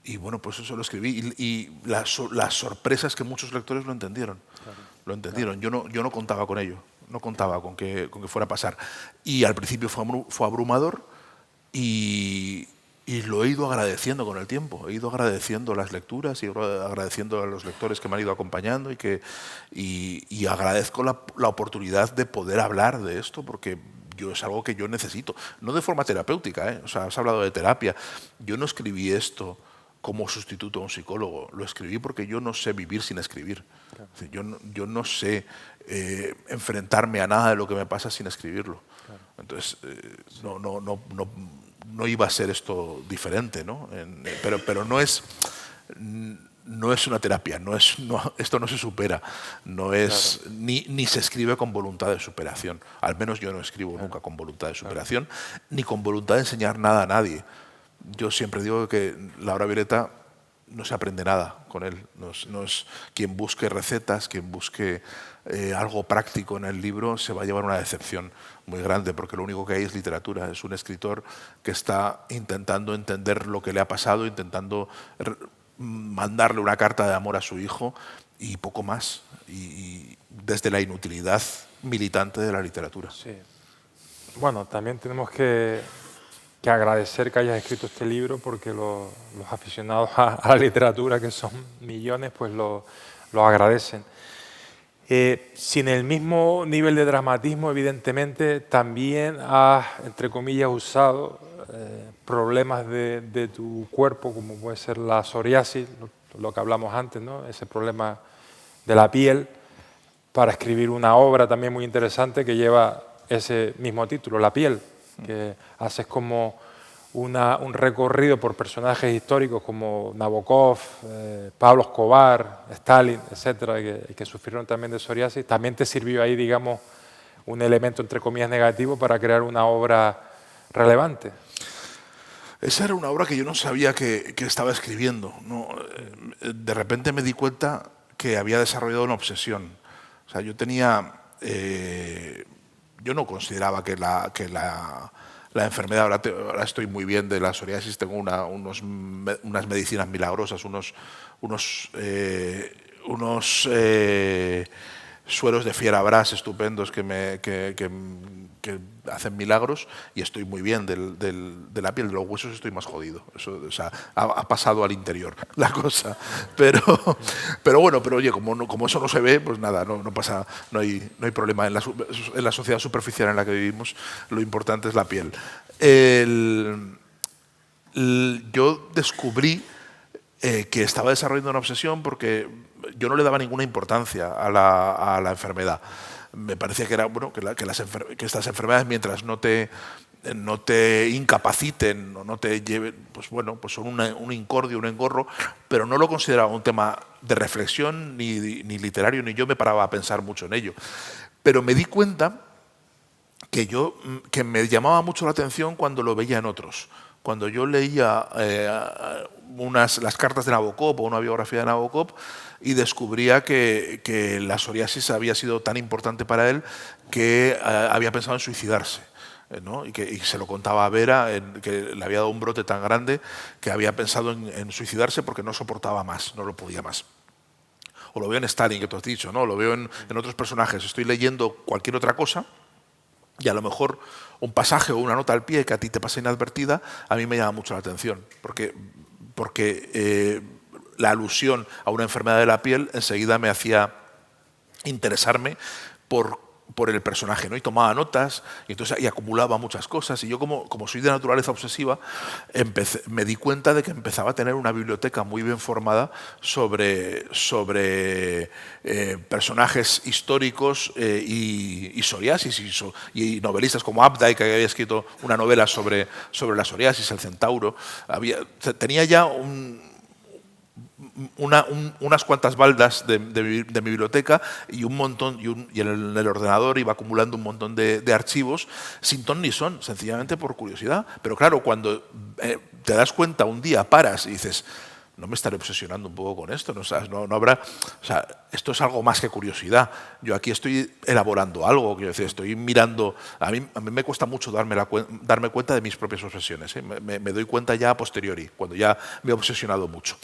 Y bueno, pues eso lo escribí. Y las sorpresas que muchos lectores lo entendieron. Claro. Lo entendieron. Claro. Yo no contaba con ello. No contaba con que fuera a pasar. Y al principio fue abrumador y lo he ido agradeciendo con el tiempo. He ido agradeciendo las lecturas y agradeciendo a los lectores que me han ido acompañando y agradezco la oportunidad de poder hablar de esto porque es algo que yo necesito. No de forma terapéutica, ¿eh? O sea, has hablado de terapia. Yo no escribí esto como sustituto a un psicólogo. Lo escribí porque yo no sé vivir sin escribir. Claro. Yo no sé enfrentarme a nada de lo que me pasa sin escribirlo. Claro. Entonces, no iba a ser esto diferente, ¿no? Pero no es una terapia, esto no se supera, no es, claro. ni se escribe con voluntad de superación. Al menos yo no escribo nunca con voluntad de superación, ni con voluntad de enseñar nada a nadie. Yo siempre digo que la hora violeta no se aprende nada con él. No es quien busque recetas, quien busque algo práctico en el libro, se va a llevar una decepción muy grande, porque lo único que hay es literatura. Es un escritor que está intentando entender lo que le ha pasado, intentando mandarle una carta de amor a su hijo y poco más. Y desde la inutilidad militante de la literatura. Sí. Bueno, también tenemos que agradecer que hayas escrito este libro porque los aficionados a la literatura, que son millones, pues lo agradecen. Sin el mismo nivel de dramatismo, evidentemente, también has, entre comillas, usado problemas de tu cuerpo, como puede ser la psoriasis, lo que hablamos antes, ¿no? Ese problema de la piel, para escribir una obra también muy interesante que lleva ese mismo título, La piel, que haces como un recorrido por personajes históricos como Nabokov, Pablo Escobar, Stalin, etcétera, que sufrieron también de psoriasis. También te sirvió ahí, digamos, un elemento, entre comillas, negativo para crear una obra relevante. Esa era una obra que yo no sabía que estaba escribiendo, ¿no? De repente me di cuenta que había desarrollado una obsesión. O sea, yo no consideraba que la enfermedad, ahora estoy muy bien de la psoriasis, tengo unas medicinas milagrosas, unos sueros de Fierabras estupendos que hacen milagros, y estoy muy bien de la piel. De los huesos estoy más jodido. Eso, o sea, ha pasado al interior la cosa. Pero bueno, pero oye, como eso no se ve, pues nada, no pasa, no hay problema. En la sociedad superficial en la que vivimos, lo importante es la piel. Yo descubrí que estaba desarrollando una obsesión porque yo no le daba ninguna importancia a la enfermedad. Me parecía que era bueno que estas enfermedades, mientras no te incapaciten o no te lleven, pues bueno, pues son un incordio, un engorro, pero no lo consideraba un tema de reflexión ni literario, ni yo me paraba a pensar mucho en ello. Pero me di cuenta que me llamaba mucho la atención cuando lo veía en otros. Cuando yo leía las cartas de Nabokov o una biografía de Nabokov, y descubría que la psoriasis había sido tan importante para él que había pensado en suicidarse, ¿no? Y se lo contaba a Vera, que le había dado un brote tan grande que había pensado en suicidarse porque no soportaba más, no lo podía más. O lo veo en Stalin, que tú has dicho, ¿no? Lo veo en otros personajes. Estoy leyendo cualquier otra cosa y a lo mejor un pasaje o una nota al pie que a ti te pasa inadvertida, a mí me llama mucho la atención, porque la alusión a una enfermedad de la piel enseguida me hacía interesarme por el personaje, ¿no? Y tomaba notas y acumulaba muchas cosas, y yo como soy de naturaleza obsesiva, me di cuenta de que empezaba a tener una biblioteca muy bien formada sobre personajes históricos y psoriasis, y novelistas como Updike, que había escrito una novela sobre la psoriasis, el centauro. Tenía ya unas cuantas baldas de mi biblioteca y un montón, y en el ordenador iba acumulando un montón de archivos sin ton ni son, sencillamente por curiosidad. Pero claro, cuando te das cuenta un día, paras y dices, no me estaré obsesionando un poco con esto, no habrá, o sea, esto es algo más que curiosidad. Yo aquí estoy elaborando algo, quiero decir, estoy mirando. A mí me cuesta mucho darme cuenta de mis propias obsesiones, ¿eh? Me doy cuenta ya a posteriori, cuando ya me he obsesionado mucho.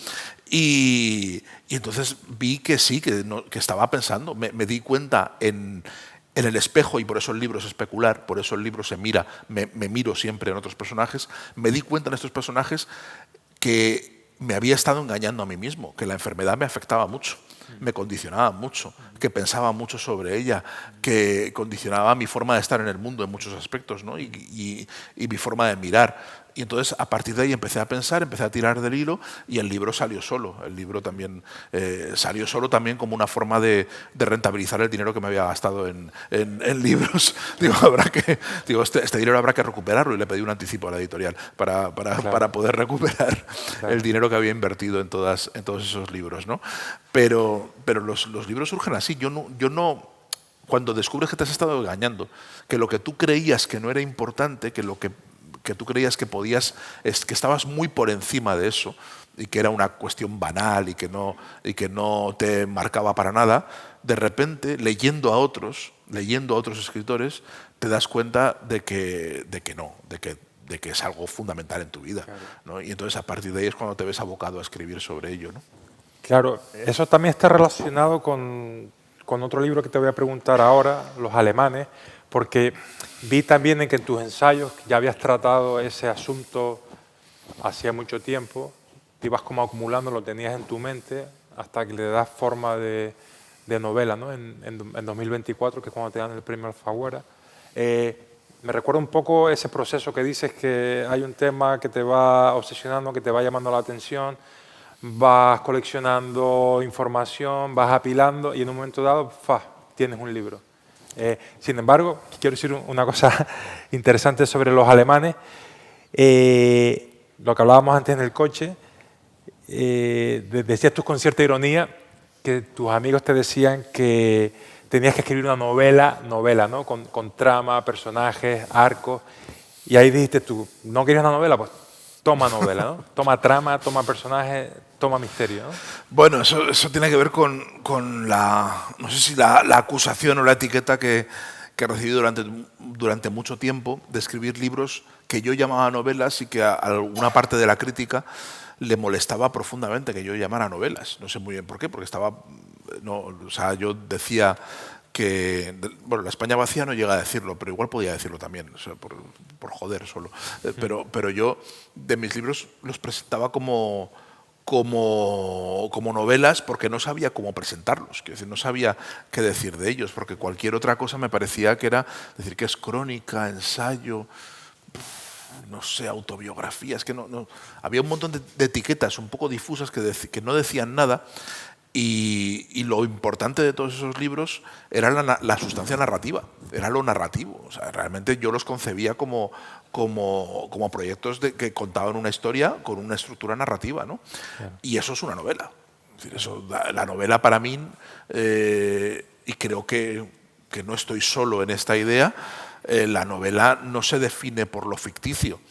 Y entonces vi que sí, que estaba pensando, me di cuenta en el espejo, y por eso el libro es especular, por eso el libro se mira, me miro siempre en otros personajes. Me di cuenta en estos personajes que me había estado engañando a mí mismo, que la enfermedad me afectaba mucho, me condicionaba mucho, que pensaba mucho sobre ella, que condicionaba mi forma de estar en el mundo en muchos aspectos, ¿no? y mi forma de mirar. Y entonces, a partir de ahí empecé a pensar, empecé a tirar del hilo, y el libro salió solo. El libro también salió solo también como una forma de rentabilizar el dinero que me había gastado en libros. Digo, este dinero habrá que recuperarlo, y le pedí un anticipo a la editorial para poder recuperar el dinero que había invertido en todos esos libros, ¿no? Pero los libros surgen así. Yo no, cuando descubres que te has estado engañando, que lo que tú creías que no era importante, que tú creías que que estabas muy por encima de eso, y que era una cuestión banal y que no te marcaba para nada, de repente, leyendo a otros escritores, te das cuenta de que es algo fundamental en tu vida, claro, ¿no? Y entonces, a partir de ahí es cuando te ves abocado a escribir sobre ello, ¿no? Claro, eso también está relacionado con otro libro que te voy a preguntar ahora, Los alemanes, porque vi también en que en tus ensayos ya habías tratado ese asunto hacía mucho tiempo, te ibas como acumulando, lo tenías en tu mente, hasta que le das forma de novela, ¿no? En 2024, que es cuando te dan el premio Alfaguara. Me recuerda un poco ese proceso que dices, que hay un tema que te va obsesionando, que te va llamando la atención, vas coleccionando información, vas apilando, y en un momento dado, tienes un libro. Sin embargo, quiero decir una cosa interesante sobre Los alemanes. Lo que hablábamos antes en el coche, decías tú con cierta ironía que tus amigos te decían que tenías que escribir una novela, ¿no? Con trama, personajes, arcos, y ahí dijiste tú, ¿no querías una novela? Pues toma novela, ¿no? Toma trama, toma personajes, toma misterio, ¿no? Bueno, eso tiene que ver con no sé si la acusación o la etiqueta que recibí durante mucho tiempo de escribir libros que yo llamaba novelas, y que a alguna parte de la crítica le molestaba profundamente que yo llamara novelas. No sé muy bien por qué, porque yo decía bueno, la España vacía no llega a decirlo, pero igual podía decirlo también, o sea, por joder solo. Pero yo de mis libros los presentaba como novelas porque no sabía cómo presentarlos, quiero decir, no sabía qué decir de ellos, porque cualquier otra cosa me parecía que era decir que es crónica, ensayo, no sé, autobiografía, es que no había un montón de etiquetas un poco difusas que no decían nada. Y lo importante de todos esos libros era la sustancia narrativa, era lo narrativo. O sea, realmente yo los concebía como proyectos que contaban una historia con una estructura narrativa, ¿no? Claro. Y eso es una novela. Es decir, la novela para mí, y creo que no estoy solo en esta idea, la novela no se define por lo ficticio.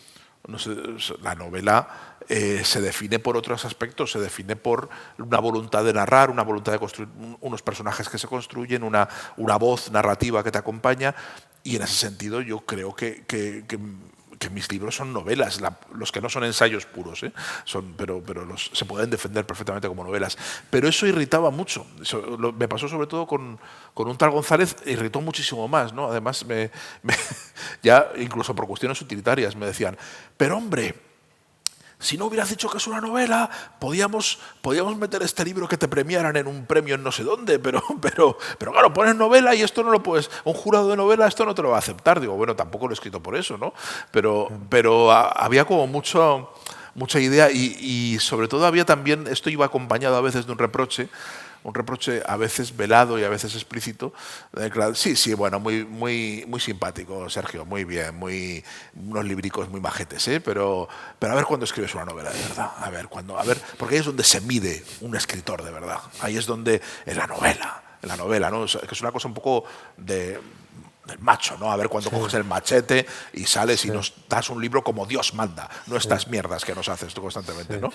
La novela se define por otros aspectos, se define por una voluntad de narrar, una voluntad de construir unos personajes que se construyen, una voz narrativa que te acompaña, y en ese sentido yo creo que mis libros son novelas, los que no son ensayos puros, pero se pueden defender perfectamente como novelas. Pero eso irritaba mucho, me pasó sobre todo con un tal González, irritó muchísimo más, ¿no? Además, ya incluso por cuestiones utilitarias me decían, pero hombre, si no hubieras dicho que es una novela, podíamos meter este libro que te premiaran en un premio en no sé dónde, pero claro, pones novela y esto no lo puedes, un jurado de novela esto no te lo va a aceptar. Digo, bueno, tampoco lo he escrito por eso, ¿no? Pero había como mucha idea y sobre todo había también, esto iba acompañado a veces de un reproche a veces velado y a veces explícito. Sí, bueno, muy simpático, Sergio, muy bien, unos libricos muy majetes, pero a ver cuándo escribes una novela de verdad, a ver, porque ahí es donde se mide un escritor de verdad, ahí es donde es la novela, ¿no? O sea, que es una cosa un poco del macho, ¿no? A ver cuándo coges el machete y sales y nos das un libro como Dios manda, no estas mierdas que nos haces tú constantemente, ¿no?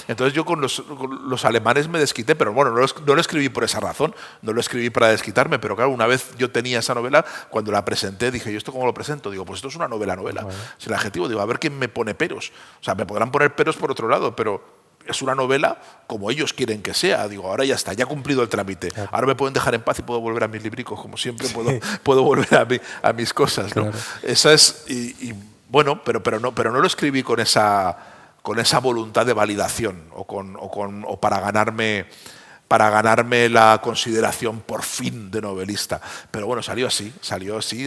Entonces yo con los alemanes me desquité, pero bueno, no lo escribí por esa razón, no lo escribí para desquitarme, pero claro, una vez yo tenía esa novela, cuando la presenté dije, ¿y esto cómo lo presento? Digo, pues esto es una novela. Bueno. Es el adjetivo, digo, a ver quién me pone peros. O sea, me podrán poner peros por otro lado, pero es una novela como ellos quieren que sea. Digo, ahora ya está, ya he cumplido el trámite. Claro. Ahora me pueden dejar en paz y puedo volver a mis libricos, como siempre puedo volver a mis cosas, ¿no? Claro. Esa es, bueno, pero no lo escribí con esa voluntad de validación o para ganarme la consideración por fin de novelista. Pero bueno, salió así.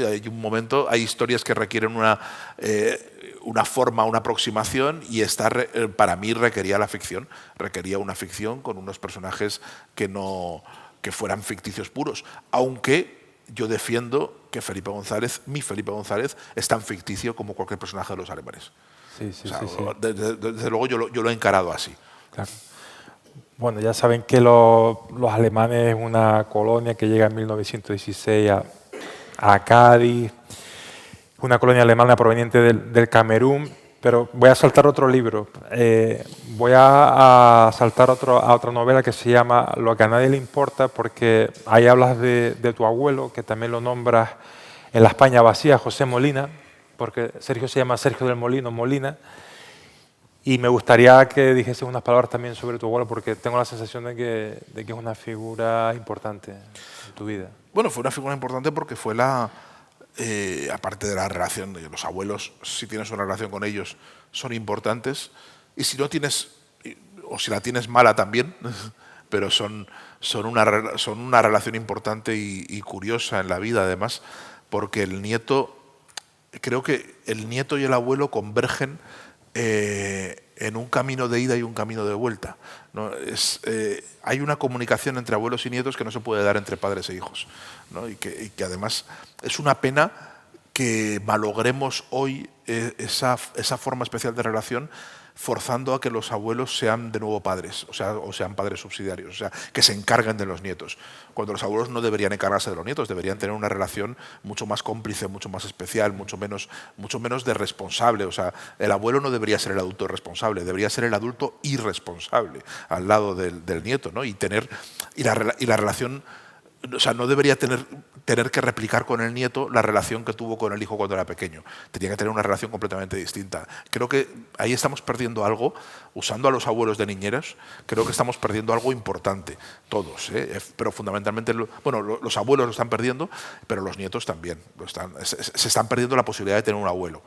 Hay un momento, hay historias que requieren una forma, una aproximación, y esta para mí requería una ficción con unos personajes que fueran ficticios puros, aunque yo defiendo que mi Felipe González, es tan ficticio como cualquier personaje de los alemanes. Sí. Desde luego yo lo he encarado así. Claro. Bueno, ya saben que los alemanes es una colonia que llega en 1916 a Cádiz, una colonia alemana proveniente del Camerún, pero voy a saltar otro libro. Voy a saltar a otra novela que se llama Lo que a nadie le importa, porque ahí hablas de tu abuelo, que también lo nombras en La España vacía, José Molina, porque Sergio se llama Sergio del Molino Molina. Y me gustaría que dijese unas palabras también sobre tu abuelo, porque tengo la sensación de que es una figura importante en tu vida. Bueno, fue una figura importante porque fue aparte de la relación de los abuelos, si tienes una relación con ellos, son importantes. Y si no tienes, o si la tienes mala también, pero son una relación importante y curiosa en la vida, además, porque creo que el nieto y el abuelo convergen en un camino de ida y un camino de vuelta, ¿no? Hay una comunicación entre abuelos y nietos que no se puede dar entre padres e hijos, ¿no? y que además es una pena que malogremos hoy esa forma especial de relación, forzando a que los abuelos sean de nuevo padres, o sean padres subsidiarios, o sea, que se encarguen de los nietos, cuando los abuelos no deberían encargarse de los nietos, deberían tener una relación mucho más cómplice, mucho más especial, mucho menos de responsable. O sea, el abuelo no debería ser el adulto responsable, debería ser el adulto irresponsable al lado del nieto, ¿no? Y la relación O sea, no debería tener que replicar con el nieto la relación que tuvo con el hijo cuando era pequeño. Tenía que tener una relación completamente distinta. Creo que ahí estamos perdiendo algo, usando a los abuelos de niñeras, creo que estamos perdiendo algo importante, todos, pero fundamentalmente, los abuelos lo están perdiendo, pero los nietos también. Se están perdiendo la posibilidad de tener un abuelo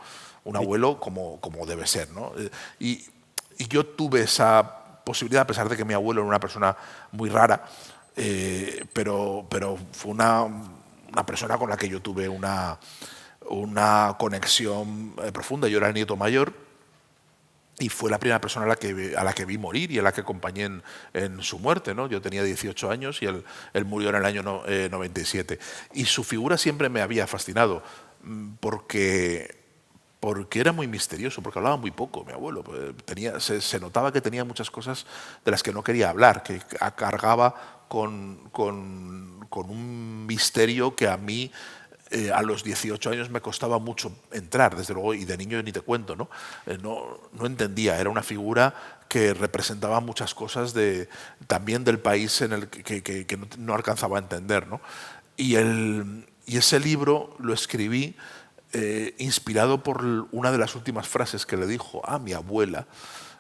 como debe ser, ¿no? Y yo tuve esa posibilidad, a pesar de que mi abuelo era una persona muy rara, pero fue una persona con la que yo tuve una conexión profunda. Yo era el nieto mayor y fue la primera persona a la que vi morir y a la que acompañé en su muerte, ¿no? Yo tenía 18 años y él murió en el año 97. Y su figura siempre me había fascinado porque era muy misterioso, porque hablaba muy poco, mi abuelo. Se notaba que tenía muchas cosas de las que no quería hablar, que cargaba con un misterio que a mí a los 18 años me costaba mucho entrar, desde luego, y de niño ni te cuento, ¿no? No entendía, era una figura que representaba muchas cosas también del país en el que no alcanzaba a entender, ¿no? Y ese libro lo escribí inspirado por una de las últimas frases que le dijo a mi abuela,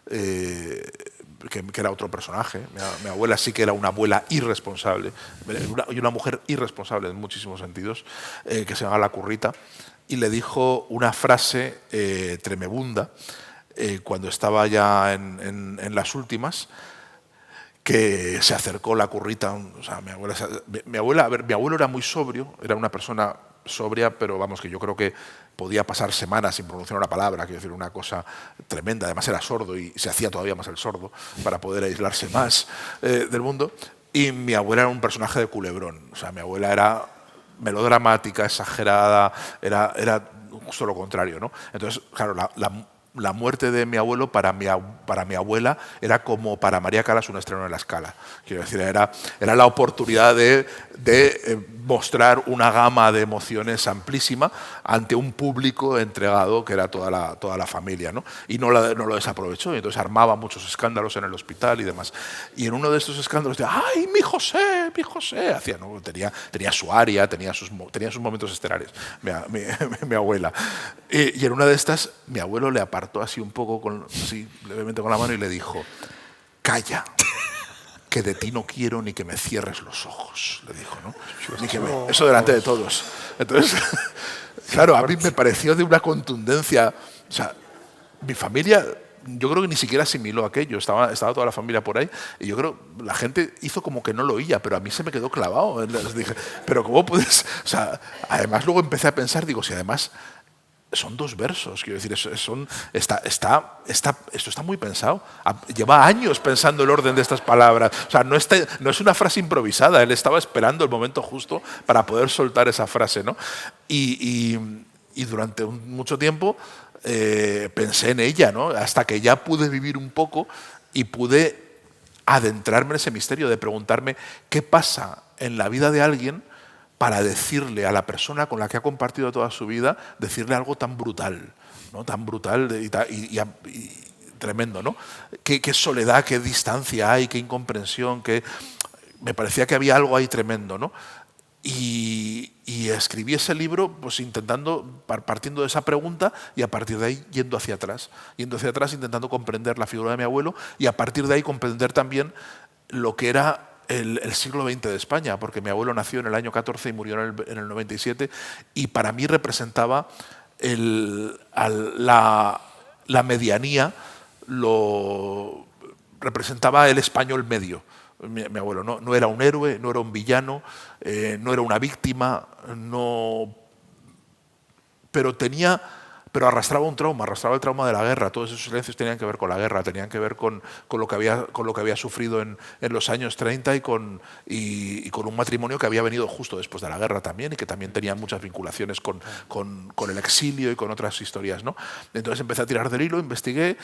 que era otro personaje. Mi abuela sí que era una abuela irresponsable, y una mujer irresponsable en muchísimos sentidos, que se llamaba La Currita, y le dijo una frase tremebunda cuando estaba ya en las últimas, que se acercó La Currita. O sea, mi abuelo era muy sobrio, era una persona sobria, pero vamos, que yo creo que podía pasar semanas sin pronunciar una palabra, quiero decir, una cosa tremenda. Además era sordo y se hacía todavía más el sordo para poder aislarse más del mundo. Y mi abuela era un personaje de culebrón. O sea, mi abuela era melodramática, exagerada, era justo lo contrario, ¿no? Entonces, claro, la muerte de mi abuelo para mi abuela era como para María Calas un estreno en La Scala. Quiero decir, era la oportunidad de mostrar una gama de emociones amplísima ante un público entregado que era toda la familia, ¿no? Y no lo desaprovechó, y entonces armaba muchos escándalos en el hospital y demás. Y en uno de estos escándalos de ¡ay, mi José! Hacía, ¿no? Tenía su aria, tenía sus momentos estelares, mi abuela. Y en una de estas, mi abuelo le apartó así un poco, así levemente con la mano, y le dijo: calla, que de ti no quiero ni que me cierres los ojos, le dijo, ¿no? Eso delante de todos. Entonces, claro, a mí me pareció de una contundencia. O sea, mi familia, yo creo que ni siquiera asimiló aquello. Estaba toda la familia por ahí, y yo creo que la gente hizo como que no lo oía, pero a mí se me quedó clavado. Les dije, pero ¿cómo puedes? O sea, además luego empecé a pensar, digo, si además son 2 versos, quiero decir, esto está muy pensado. Lleva años pensando el orden de estas palabras. O sea, no es una frase improvisada. Él estaba esperando el momento justo para poder soltar esa frase, ¿no? Y durante mucho tiempo pensé en ella, ¿no? Hasta que ya pude vivir un poco y pude adentrarme en ese misterio de preguntarme qué pasa en la vida de alguien para decirle a la persona con la que ha compartido toda su vida, decirle algo tan brutal, ¿no? Tan brutal y tremendo, ¿no? Qué soledad, qué distancia hay, qué incomprensión, me parecía que había algo ahí tremendo, ¿no? Y escribí ese libro pues partiendo de esa pregunta, y a partir de ahí yendo hacia atrás, intentando comprender la figura de mi abuelo, y a partir de ahí comprender también lo que era el siglo XX de España, porque mi abuelo nació en el año 14 y murió en el 97, y para mí representaba la medianía, representaba el español medio. Mi abuelo no era un héroe, no era un villano, no era una víctima, pero arrastraba un trauma, arrastraba el trauma de la guerra. Todos esos silencios tenían que ver con la guerra, tenían que ver con lo que había sufrido en los años 30 y con un matrimonio que había venido justo después de la guerra también, y que también tenía muchas vinculaciones con el exilio y con otras historias, ¿no? Entonces empecé a tirar del hilo, investigué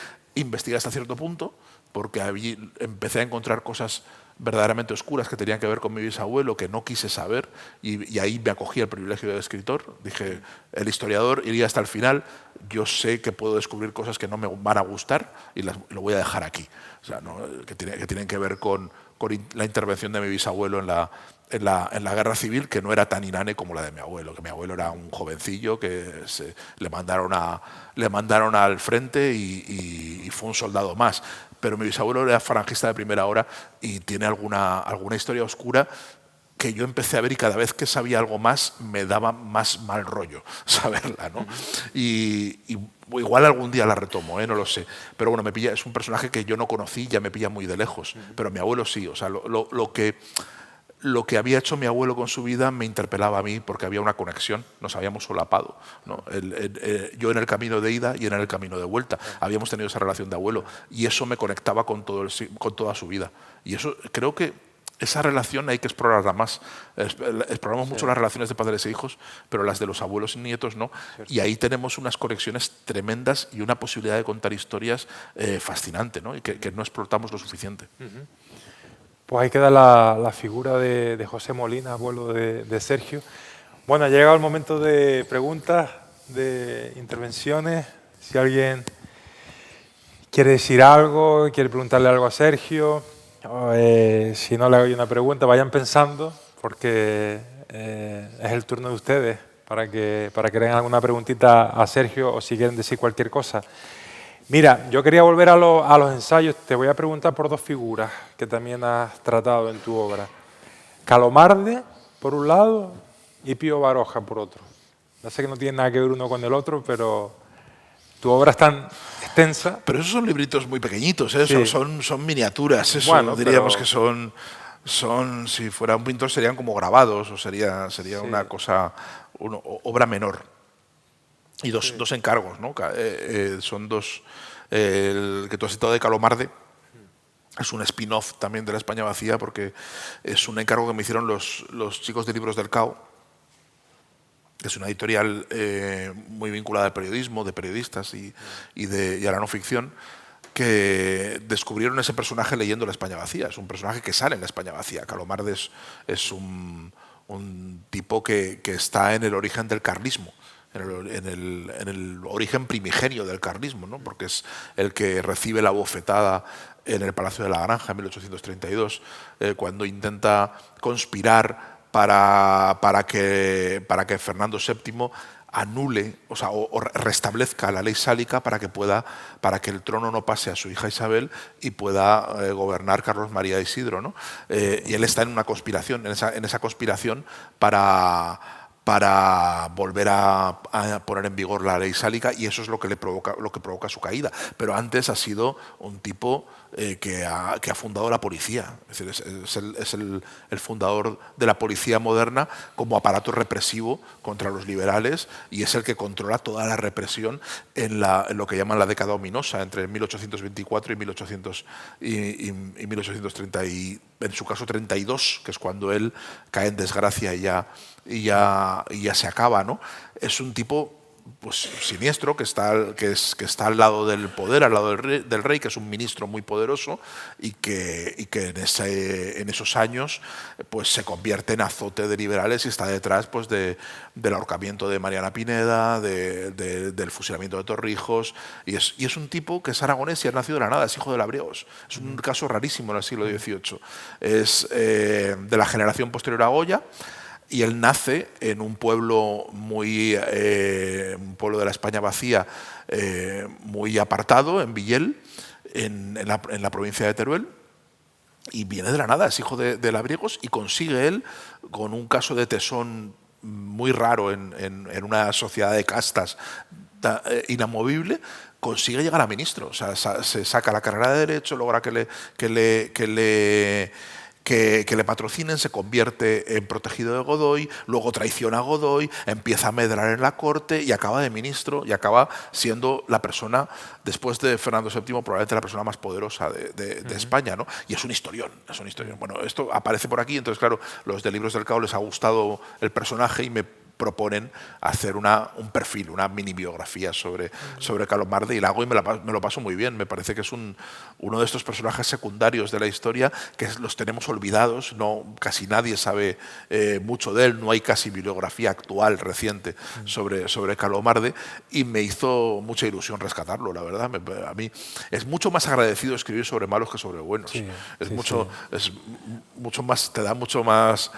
hasta cierto punto, porque empecé a encontrar cosas verdaderamente oscuras que tenían que ver con mi bisabuelo, que no quise saber, y ahí me acogí al privilegio de escritor. Dije, el historiador iría hasta el final, yo sé que puedo descubrir cosas que no me van a gustar y lo voy a dejar aquí. O sea, ¿no? que tienen que ver con la intervención de mi bisabuelo en la guerra civil, que no era tan inane como la de mi abuelo, que mi abuelo era un jovencillo que le mandaron al frente y fue un soldado más. Pero mi bisabuelo era falangista de primera hora y tiene alguna historia oscura que yo empecé a ver, y cada vez que sabía algo más me daba más mal rollo saberla, ¿no? Y igual algún día la retomo, no lo sé. Pero bueno, es un personaje que yo no conocí, ya me pilla muy de lejos. Pero mi abuelo sí, o sea, lo que había hecho mi abuelo con su vida me interpelaba a mí, porque había una conexión, nos habíamos solapado, ¿no? Yo en el camino de ida y él en el camino de vuelta. Habíamos tenido esa relación de abuelo y eso me conectaba con toda su vida. Y eso creo que esa relación hay que explorarla más. Exploramos mucho las relaciones de padres e hijos, pero las de los abuelos y nietos no. Y ahí tenemos unas conexiones tremendas y una posibilidad de contar historias fascinante, ¿no? Y que no explotamos lo suficiente. Pues ahí queda la figura de José Molina, abuelo de Sergio. Bueno, ha llegado el momento de preguntas, de intervenciones. Si alguien quiere decir algo, quiere preguntarle algo a Sergio, si no le hago yo una pregunta, vayan pensando, porque es el turno de ustedes para que den alguna preguntita a Sergio, o si quieren decir cualquier cosa. Mira, yo quería volver a los ensayos. Te voy a preguntar por dos figuras que también has tratado en tu obra. Calomarde, por un lado, y Pío Baroja, por otro. Ya sé que no tiene nada que ver uno con el otro, pero tu obra es tan extensa. Pero esos son libritos muy pequeñitos, ¿eh? Sí. Son miniaturas. Eso, bueno, diríamos pero... que son, si fuera un pintor, serían como grabados, o sería sí. Una cosa, obra menor. Y dos encargos, ¿no? Son dos. El que tú has citado de Calomarde es un spin-off también de La España vacía, porque es un encargo que me hicieron los chicos de Libros del Cao. Es una editorial muy vinculada al periodismo, de periodistas y a la no ficción, que descubrieron ese personaje leyendo La España vacía. Es un personaje que sale en La España vacía. Calomarde es un tipo que está en el origen del carlismo, en el origen primigenio del carlismo, ¿no? Porque es el que recibe la bofetada en el Palacio de la Granja en 1832, cuando intenta conspirar para que Fernando VII anule, o restablezca la ley sálica para que el trono no pase a su hija Isabel y pueda gobernar Carlos María Isidro, ¿no? Y él está en una conspiración, en esa conspiración para volver a poner en vigor la ley sálica, y eso es lo que provoca su caída. Pero antes ha sido un tipo que ha fundado la policía. Es decir, es el fundador de la policía moderna como aparato represivo contra los liberales, y es el que controla toda la represión en lo que llaman la década ominosa, entre 1824 y 1830, y en su caso 32, que es cuando él cae en desgracia y ya se acaba, ¿no? Es un tipo, pues, siniestro, que está al lado del poder, al lado del rey, que es un ministro muy poderoso, y que en esos años pues se convierte en azote de liberales y está detrás, pues, del ahorcamiento de Mariana Pineda, del fusilamiento de Torrijos, y es un tipo que es aragonés y ha nacido de la nada, es hijo de labriegos. Es un caso rarísimo en el siglo XVIII. Es de la generación posterior a Goya. Y él nace en un pueblo un pueblo de la España vacía, muy apartado, en Villel, en la provincia de Teruel, y viene de la nada, es hijo de labriegos, y consigue él, con un caso de tesón muy raro en una sociedad de castas inamovible, consigue llegar a ministro. O sea, se saca la carrera de Derecho, logra que le patrocinen, se convierte en protegido de Godoy, luego traiciona a Godoy, empieza a medrar en la corte y acaba de ministro, y acaba siendo la persona, después de Fernando VII, probablemente la persona más poderosa de España, ¿no? Y es un historión, Bueno, esto aparece por aquí, entonces, claro, los de Libros del Cao les ha gustado el personaje y me proponen hacer un perfil, una mini biografía sobre Calomarde, y la hago y me lo paso muy bien. Me parece que es uno de estos personajes secundarios de la historia que los tenemos olvidados, casi nadie sabe mucho de él, no hay casi bibliografía actual reciente sobre Calomarde, y me hizo mucha ilusión rescatarlo, la verdad. A mí es mucho más agradecido escribir sobre malos que sobre buenos. Sí, es sí, mucho, sí. es mucho más, te da mucho más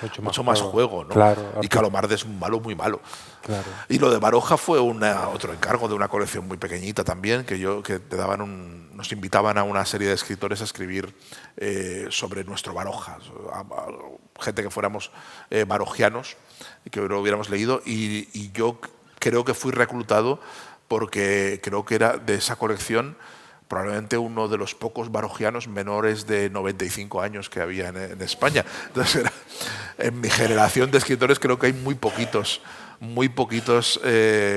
juego, ¿no? Claro, y Calomarde es un malo muy malo. Claro. Y lo de Baroja fue otro encargo de una colección muy pequeñita también, que nos invitaban a una serie de escritores a escribir sobre nuestro Baroja, gente que fuéramos barojianos y que lo hubiéramos leído, y yo creo que fui reclutado porque creo que era de esa colección probablemente uno de los pocos barojianos menores de 95 años que había en España. Entonces, en mi generación de escritores creo que hay muy poquitos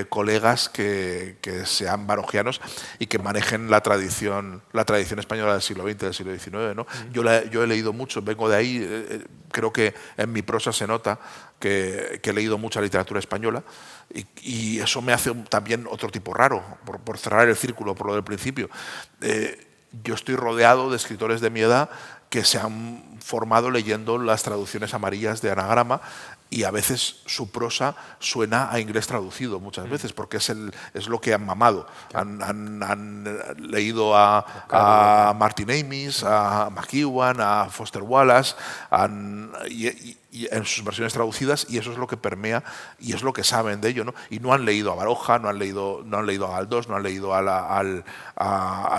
colegas que sean barojianos y que manejen la tradición española del siglo XX, del siglo XIX, ¿no? Yo he leído mucho, vengo de ahí, creo que en mi prosa se nota que he leído mucha literatura española, y eso me hace también otro tipo raro, por cerrar el círculo por lo del principio. Yo estoy rodeado de escritores de mi edad que se han formado leyendo las traducciones amarillas de Anagrama, y a veces su prosa suena a inglés traducido muchas veces, porque es lo que han mamado. Han leído a Martin Amis, a McEwan, a Foster Wallace, y en sus versiones traducidas, y eso es lo que permea y es lo que saben de ello, ¿no? Y no han leído a Baroja, no han leído a Galdós, no han leído a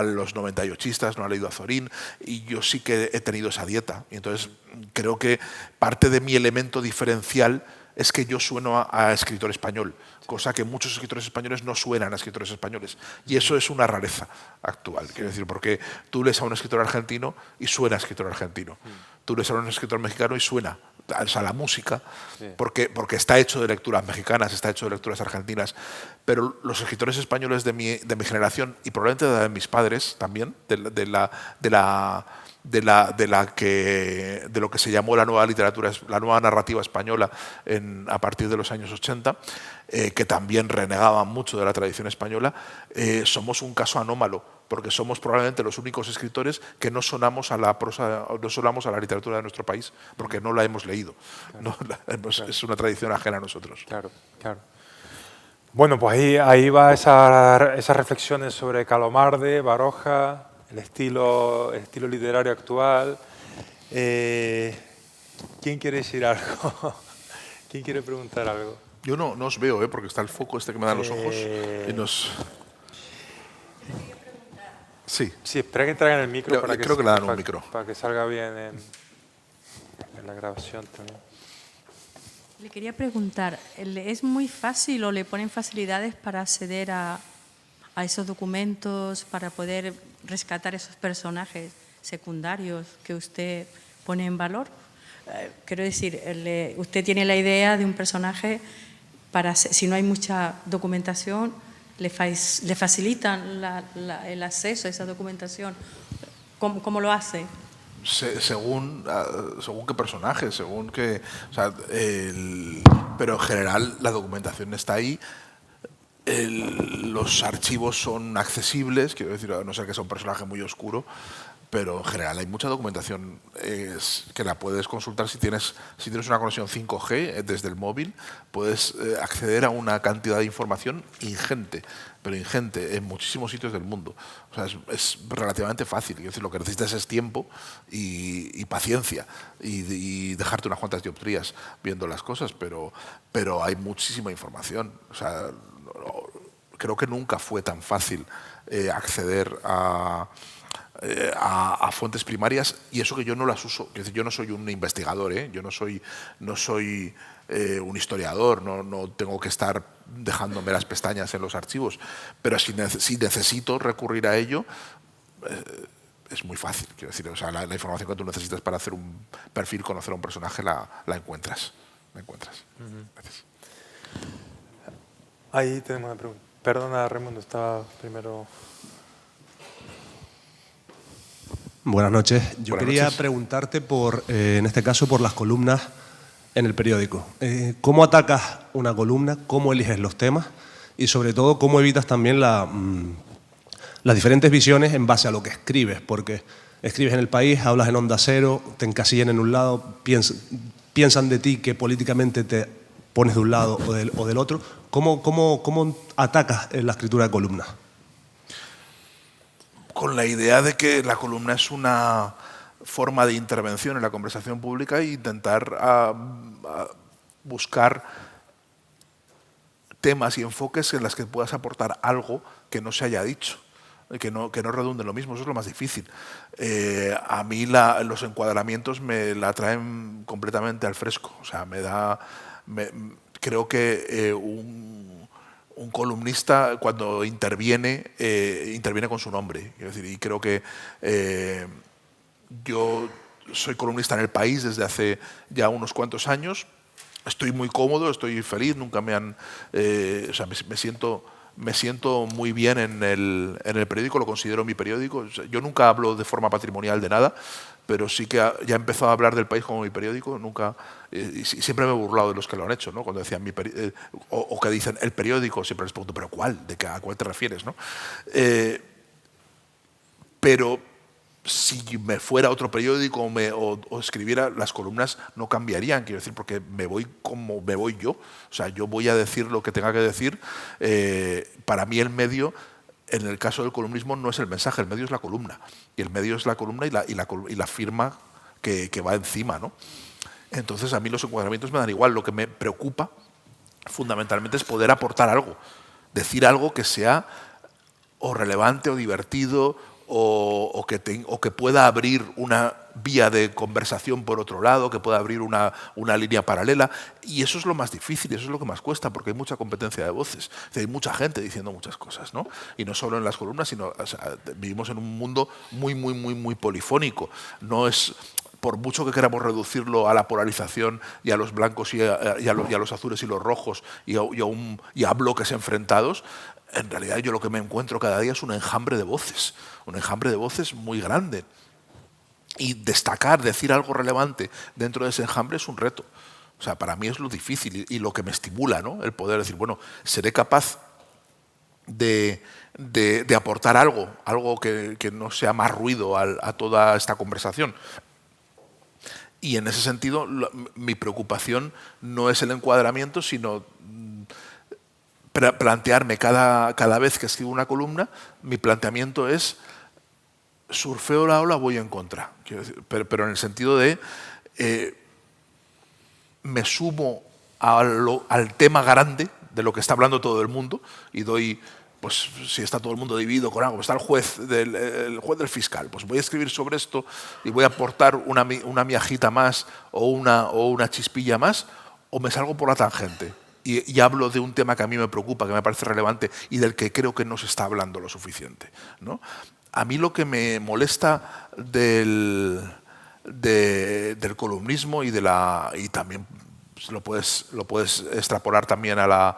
los 98istas, no han leído a Zorín, y yo sí que he tenido esa dieta. Y entonces creo que parte de mi elemento diferencial es que yo sueno a escritor español, cosa que muchos escritores españoles no suenan a escritores españoles, y eso es una rareza actual, quiero decir, porque tú lees a un escritor argentino y suena a escritor argentino, tú lees a un escritor mexicano y suena a la música, porque está hecho de lecturas mexicanas, está hecho de lecturas argentinas, pero los escritores españoles de mi generación, y probablemente de mis padres también, de lo que se llamó la nueva literatura, la nueva narrativa española a partir de los años 80, que también renegaban mucho de la tradición española, somos un caso anómalo, porque somos probablemente los únicos escritores que no sonamos a la prosa, no sonamos a la literatura de nuestro país, porque no la hemos leído. Claro. Es una tradición ajena a nosotros. Claro, claro. Bueno, pues ahí va esas reflexiones sobre Calomarde, Baroja, el estilo literario actual. ¿Quién quiere decir algo? ¿Quién quiere preguntar algo? Yo no os veo, porque está el foco que me dan los ojos y nos... Sí, espera que entren en el micro creo que le dan un micro. Para que salga bien en la grabación también. Le quería preguntar, ¿es muy fácil o le ponen facilidades para acceder a esos documentos, para poder rescatar esos personajes secundarios que usted pone en valor? Quiero decir, usted tiene la idea de un personaje, si no hay mucha documentación, le facilitan el acceso a esa documentación. ¿Cómo lo hace? Según qué personaje, según qué... O sea, pero en general la documentación está ahí. Los archivos son accesibles, quiero decir, a no ser que sea un personaje muy oscuro, pero en general hay mucha documentación que la puedes consultar si tienes una conexión 5G desde el móvil, puedes acceder a una cantidad de información ingente, pero ingente, en muchísimos sitios del mundo. O sea, es relativamente fácil. Quiero decir, lo que necesitas es tiempo y paciencia y dejarte unas cuantas dioptrías viendo las cosas, pero hay muchísima información. O sea, creo que nunca fue tan fácil acceder a fuentes primarias, y eso que yo no las uso. Es decir, yo no soy un investigador, yo no soy un historiador, no tengo que estar dejándome las pestañas en los archivos, pero si necesito recurrir a ello, es muy fácil. Quiero decir, o sea, la información que tú necesitas para hacer un perfil, conocer a un personaje, la encuentras. Gracias. Ahí tenemos una pregunta. Perdona, Raimundo, estaba primero... Buenas noches. Yo quería preguntarte en este caso, por las columnas en el periódico. ¿Cómo atacas una columna? ¿Cómo eliges los temas? Y sobre todo, ¿cómo evitas también las diferentes visiones en base a lo que escribes? Porque escribes en El País, hablas en Onda Cero, te encasillan en un lado, piensan de ti que políticamente te pones de un lado o del otro. ¿Cómo atacas la escritura de columnas? Con la idea de que la columna es una forma de intervención en la conversación pública e intentar buscar temas y enfoques en los que puedas aportar algo que no se haya dicho, que no redunde en lo mismo. Eso es lo más difícil. A mí los encuadramientos me la traen completamente al fresco. O sea, creo que un columnista, cuando interviene con su nombre. Quiero decir, y creo que yo soy columnista en El País desde hace ya unos cuantos años. Estoy muy cómodo, estoy feliz, nunca o sea, me siento muy bien en el periódico, lo considero mi periódico. O sea, yo nunca hablo de forma patrimonial de nada, pero sí que ya he empezado a hablar del País como mi periódico. Nunca, y siempre me he burlado de los que lo han hecho, ¿no? Cuando decían o que dicen el periódico, siempre les pregunto, ¿pero cuál? ¿A cuál te refieres? ¿No? Pero si me fuera a otro periódico o escribiera, las columnas no cambiarían, quiero decir, porque me voy como me voy yo. O sea, yo voy a decir lo que tenga que decir. Para mí el medio, en el caso del columnismo, no es el mensaje, el medio es la columna. Y el medio es la columna y la firma que va encima, ¿no? Entonces, a mí los encuadramientos me dan igual. Lo que me preocupa fundamentalmente es poder aportar algo, decir algo que sea o relevante o divertido, o que pueda abrir una vía de conversación por otro lado, que pueda abrir una línea paralela. Y eso es lo más difícil, eso es lo que más cuesta, porque hay mucha competencia de voces. O sea, hay mucha gente diciendo muchas cosas, ¿no? Y no solo en las columnas, sino, o sea, vivimos en un mundo muy, muy, muy, muy polifónico. No es, por mucho que queramos reducirlo a la polarización y a los blancos y a los azules y los rojos y a bloques enfrentados, en realidad yo lo que me encuentro cada día es un enjambre de voces muy grande. Y destacar, decir algo relevante dentro de ese enjambre es un reto. O sea, para mí es lo difícil y lo que me estimula, ¿no? El poder decir, bueno, seré capaz de aportar algo que no sea más ruido a toda esta conversación. Y en ese sentido, mi preocupación no es el encuadramiento, sino plantearme cada vez que escribo una columna, mi planteamiento es: surfeo la ola, voy en contra. Pero en el sentido de me sumo al tema grande de lo que está hablando todo el mundo y doy, pues si está todo el mundo dividido con algo, está el juez del fiscal, pues voy a escribir sobre esto y voy a aportar una miajita más o una chispilla más, o me salgo por la tangente y hablo de un tema que a mí me preocupa, que me parece relevante y del que creo que no se está hablando lo suficiente, ¿no? A mí lo que me molesta del columnismo y también lo puedes extrapolar también a la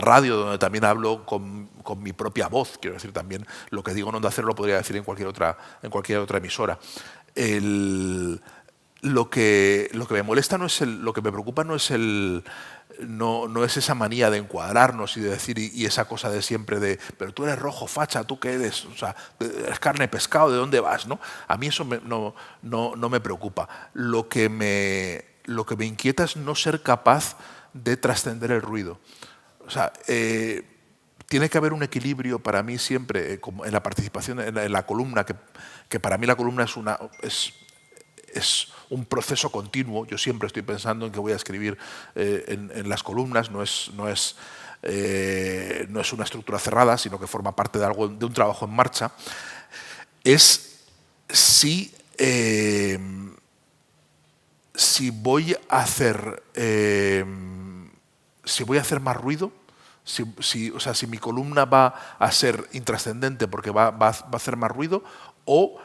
radio, donde también hablo con mi propia voz. Quiero decir, también lo que digo en Onda Cero lo podría decir en cualquier otra emisora. Lo que me molesta lo que me preocupa no es esa manía de encuadrarnos y de decir y esa cosa de siempre de pero tú eres rojo, facha, ¿tú qué eres? O sea, eres carne, pescado, ¿de dónde vas? ¿No? A mí eso no me preocupa. Lo que me inquieta es no ser capaz de trascender el ruido. O sea, tiene que haber un equilibrio para mí siempre en la participación en la columna, que para mí la columna es un proceso continuo. Yo siempre estoy pensando en que voy a escribir en las columnas. No es una estructura cerrada, sino que forma parte de un trabajo en marcha. Es si voy a hacer más ruido, si mi columna va a ser intrascendente porque va a hacer más ruido, o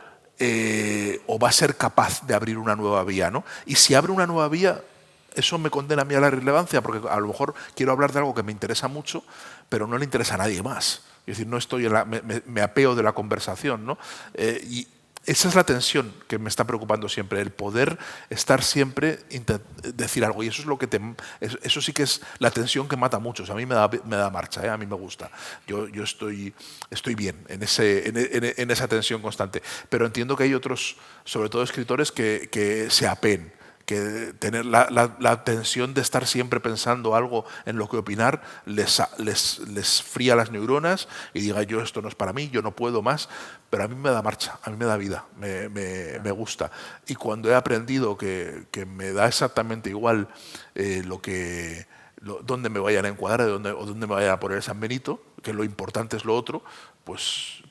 va a ser capaz de abrir una nueva vía, ¿no? Y si abre una nueva vía, eso me condena a mí a la irrelevancia, porque a lo mejor quiero hablar de algo que me interesa mucho, pero no le interesa a nadie más. Es decir, no estoy me apeo de la conversación, ¿no? Y esa es la tensión que me está preocupando siempre, el poder estar siempre, decir algo. Y eso es lo que eso sí que es la tensión que mata a muchos. A mí me da marcha, a mí me gusta. Yo estoy bien en esa tensión constante. Pero entiendo que hay otros, sobre todo escritores, que se apeen, que tener la tensión de estar siempre pensando algo en lo que opinar les fría las neuronas y diga, yo esto no es para mí, yo no puedo más. Pero a mí me da marcha, a mí me da vida, me gusta. Y cuando he aprendido que me da exactamente igual dónde me vayan a encuadrar o dónde me vayan a poner San Benito, que lo importante es lo otro, pues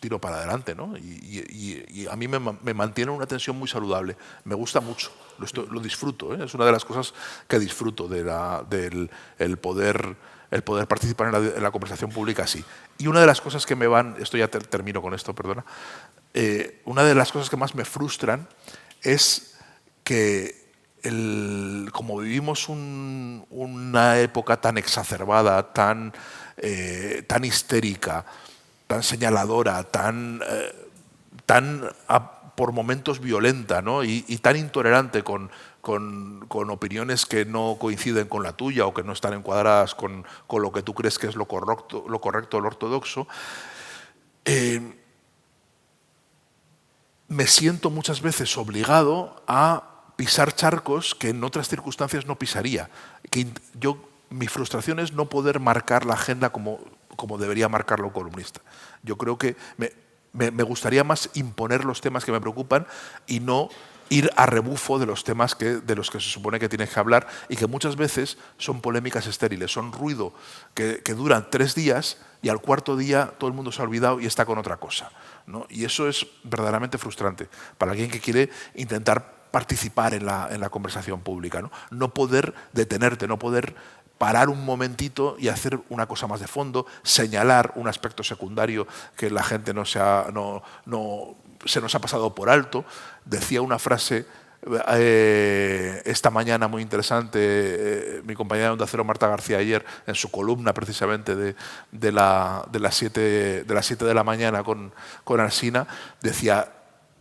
tiro para adelante, ¿no? Y a mí me mantiene una tensión muy saludable. Me gusta mucho, lo disfruto, ¿eh? Es una de las cosas que disfruto del poder participar en la conversación pública así. Y una de las cosas que me van, esto ya termino con esto, perdona, una de las cosas que más me frustran es que como vivimos una época tan exacerbada, tan histérica, tan señaladora, tan por momentos violenta, ¿no? y tan intolerante con opiniones que no coinciden con la tuya o que no están encuadradas con lo que tú crees que es lo correcto, lo ortodoxo, me siento muchas veces obligado a pisar charcos que en otras circunstancias no pisaría. Mi frustración es no poder marcar la agenda como debería marcarlo un columnista. Yo creo que me gustaría más imponer los temas que me preocupan y no ir a rebufo de los temas de los que se supone que tienes que hablar y que muchas veces son polémicas estériles, son ruido que duran 3 días y al cuarto día todo el mundo se ha olvidado y está con otra cosa, ¿no? Y eso es verdaderamente frustrante para alguien que quiere intentar participar en la conversación pública, ¿no? No poder detenerte, no poder parar un momentito y hacer una cosa más de fondo, señalar un aspecto secundario que la gente se nos ha pasado por alto. Decía una frase esta mañana muy interesante mi compañera de Onda Cero, Marta García, ayer en su columna precisamente de las 7 de la mañana con Alsina, decía: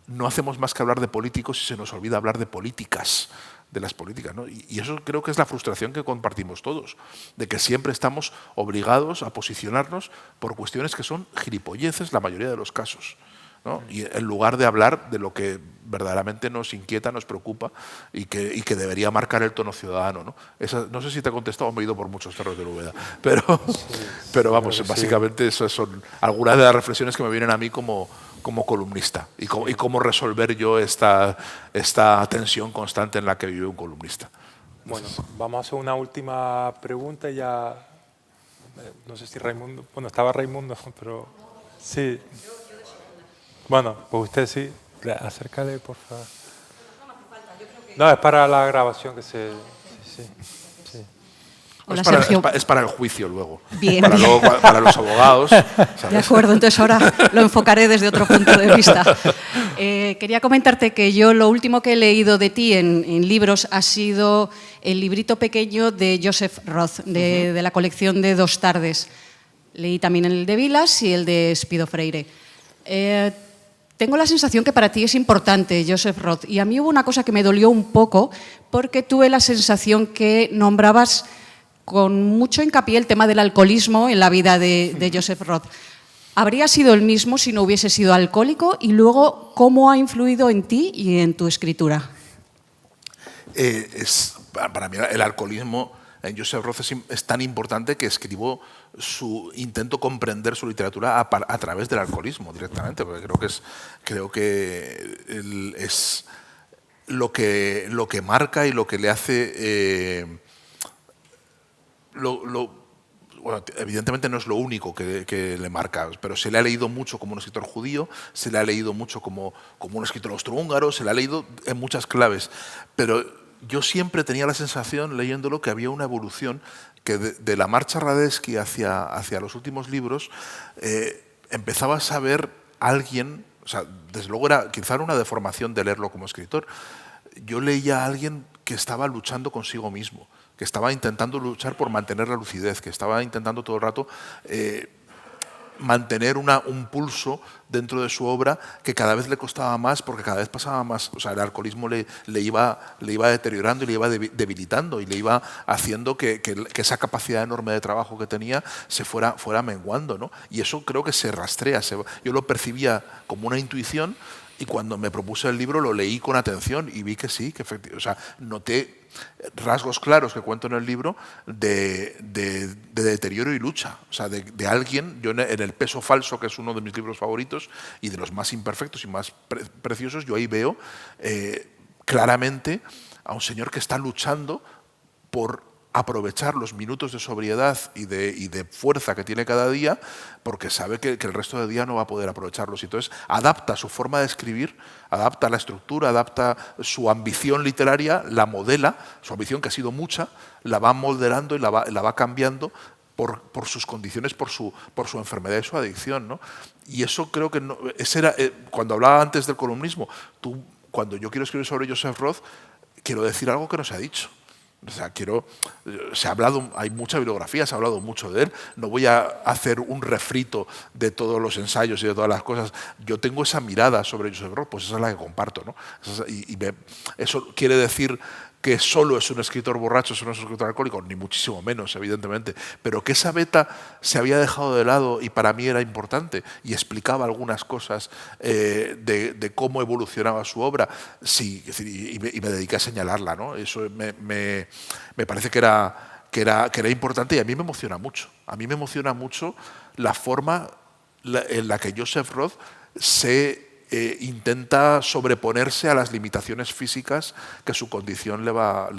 no hacemos más que hablar de políticos y se nos olvida hablar de políticas, de las políticas, ¿no? Y eso creo que es la frustración que compartimos todos, de que siempre estamos obligados a posicionarnos por cuestiones que son gilipolleces la mayoría de los casos, ¿no? Y en lugar de hablar de lo que verdaderamente nos inquieta, nos preocupa y que debería marcar el tono ciudadano, ¿no? No sé si te he contestado o me he ido por muchos cerros de Úbeda, pero vamos, básicamente esas son algunas de las reflexiones que me vienen a mí como columnista y cómo resolver yo esta tensión constante en la que vive un columnista. Bueno, vamos a hacer una última pregunta ya. No sé si Raimundo... Bueno, estaba Raimundo, pero... Sí. Bueno, pues usted sí. Acércale, por favor. No, es para la grabación que se... Sí. Hola, Sergio. Es para el juicio luego. Bien. Para los abogados. ¿Sabes? De acuerdo, entonces ahora lo enfocaré desde otro punto de vista. Quería comentarte que yo lo último que he leído de ti en libros ha sido el librito pequeño de Joseph Roth, de la colección de 2 tardes. Leí también el de Vilas y el de Espido Freire. Tengo la sensación que para ti es importante Joseph Roth, y a mí hubo una cosa que me dolió un poco porque tuve la sensación que nombrabas con mucho hincapié el tema del alcoholismo en la vida de Joseph Roth. ¿Habría sido el mismo si no hubiese sido alcohólico? Y luego, ¿cómo ha influido en ti y en tu escritura? Para mí el alcoholismo en Joseph Roth es tan importante que intento comprender su literatura a través del alcoholismo directamente, porque creo que es lo que marca y lo que le hace... Bueno, evidentemente no es lo único que le marca, pero se le ha leído mucho como un escritor judío, se le ha leído mucho como un escritor austrohúngaro, se le ha leído en muchas claves, pero yo siempre tenía la sensación, leyéndolo, que había una evolución, que de la marcha Radetzky hacia los últimos libros empezabas a ver a alguien, o sea, desde luego quizá era una deformación de leerlo como escritor. Yo leía a alguien que estaba luchando consigo mismo, que estaba intentando luchar por mantener la lucidez, que estaba intentando todo el rato mantener un pulso dentro de su obra que cada vez le costaba más porque cada vez pasaba más, o sea, el alcoholismo le iba deteriorando y le iba debilitando y le iba haciendo que esa capacidad enorme de trabajo que tenía se fuera menguando, ¿no? Y eso creo que se rastrea, yo lo percibía como una intuición y cuando me propuse el libro lo leí con atención y vi que sí, que efectivamente, o sea, noté rasgos claros que cuento en el libro de deterioro y lucha, o sea, de alguien, yo en El peso falso, que es uno de mis libros favoritos y de los más imperfectos y más preciosos, yo ahí veo claramente a un señor que está luchando por aprovechar los minutos de sobriedad y de fuerza que tiene cada día porque sabe que el resto del día no va a poder aprovecharlos. Y entonces adapta su forma de escribir, adapta la estructura, adapta su ambición literaria, la modela, su ambición que ha sido mucha, la va modelando y la va cambiando por sus condiciones, por su enfermedad y su adicción, ¿no? Y eso creo que no, ese era, cuando hablaba antes del columnismo, cuando yo quiero escribir sobre Joseph Roth, quiero decir algo que no se ha dicho. O sea, se ha hablado, hay mucha bibliografía, se ha hablado mucho de él. No voy a hacer un refrito de todos los ensayos y de todas las cosas. Yo tengo esa mirada sobre Joseph Roth, pues esa es la que comparto, ¿no? Eso quiere decir que solo es un escritor borracho, solo es un escritor alcohólico, ni muchísimo menos, evidentemente, pero que esa beta se había dejado de lado y para mí era importante y explicaba algunas cosas de cómo evolucionaba su obra, sí, y me dediqué a señalarla, ¿no? Eso me parece que era importante y a mí me emociona mucho. A mí me emociona mucho la forma en la que Joseph Roth intenta sobreponerse a las limitaciones físicas que su condición le va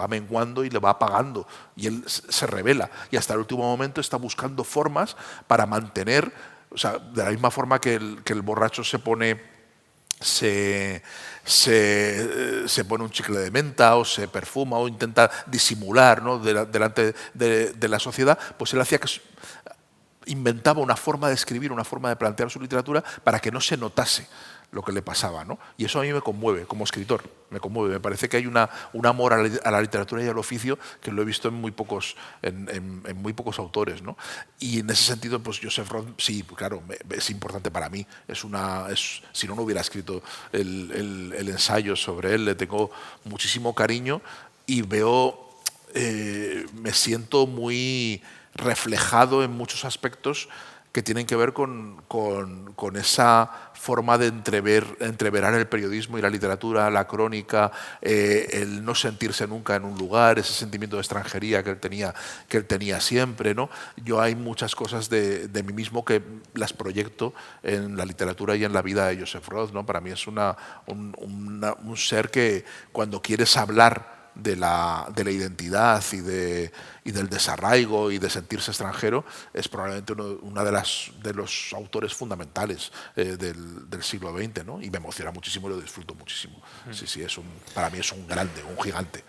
menguando y le va apagando. Y él se revela y hasta el último momento está buscando formas para mantener, o sea, de la misma forma que el borracho se pone un chicle de menta o se perfuma o intenta disimular, ¿no?, delante de la sociedad, pues él hacía que inventaba una forma de escribir, una forma de plantear su literatura para que no se notase lo que le pasaba, ¿no? Y eso a mí me conmueve como escritor, me conmueve. Me parece que hay un amor a la literatura y al oficio que lo he visto en muy pocos autores, ¿no? Y en ese sentido, pues Joseph Roth, sí, claro, es importante para mí. Si no hubiera escrito el ensayo sobre él, le tengo muchísimo cariño y me siento muy reflejado en muchos aspectos que tienen que ver con esa forma de entreverar el periodismo y la literatura, la crónica, el no sentirse nunca en un lugar, ese sentimiento de extranjería que él tenía siempre, ¿no? Yo hay muchas cosas de mí mismo que las proyecto en la literatura y en la vida de Joseph Roth, ¿no? Para mí es un ser que cuando quieres hablar de la identidad y del desarraigo y de sentirse extranjero, es probablemente uno de los autores fundamentales del siglo XX, ¿no? Y me emociona muchísimo y lo disfruto muchísimo. Sí, para mí es un grande, un gigante.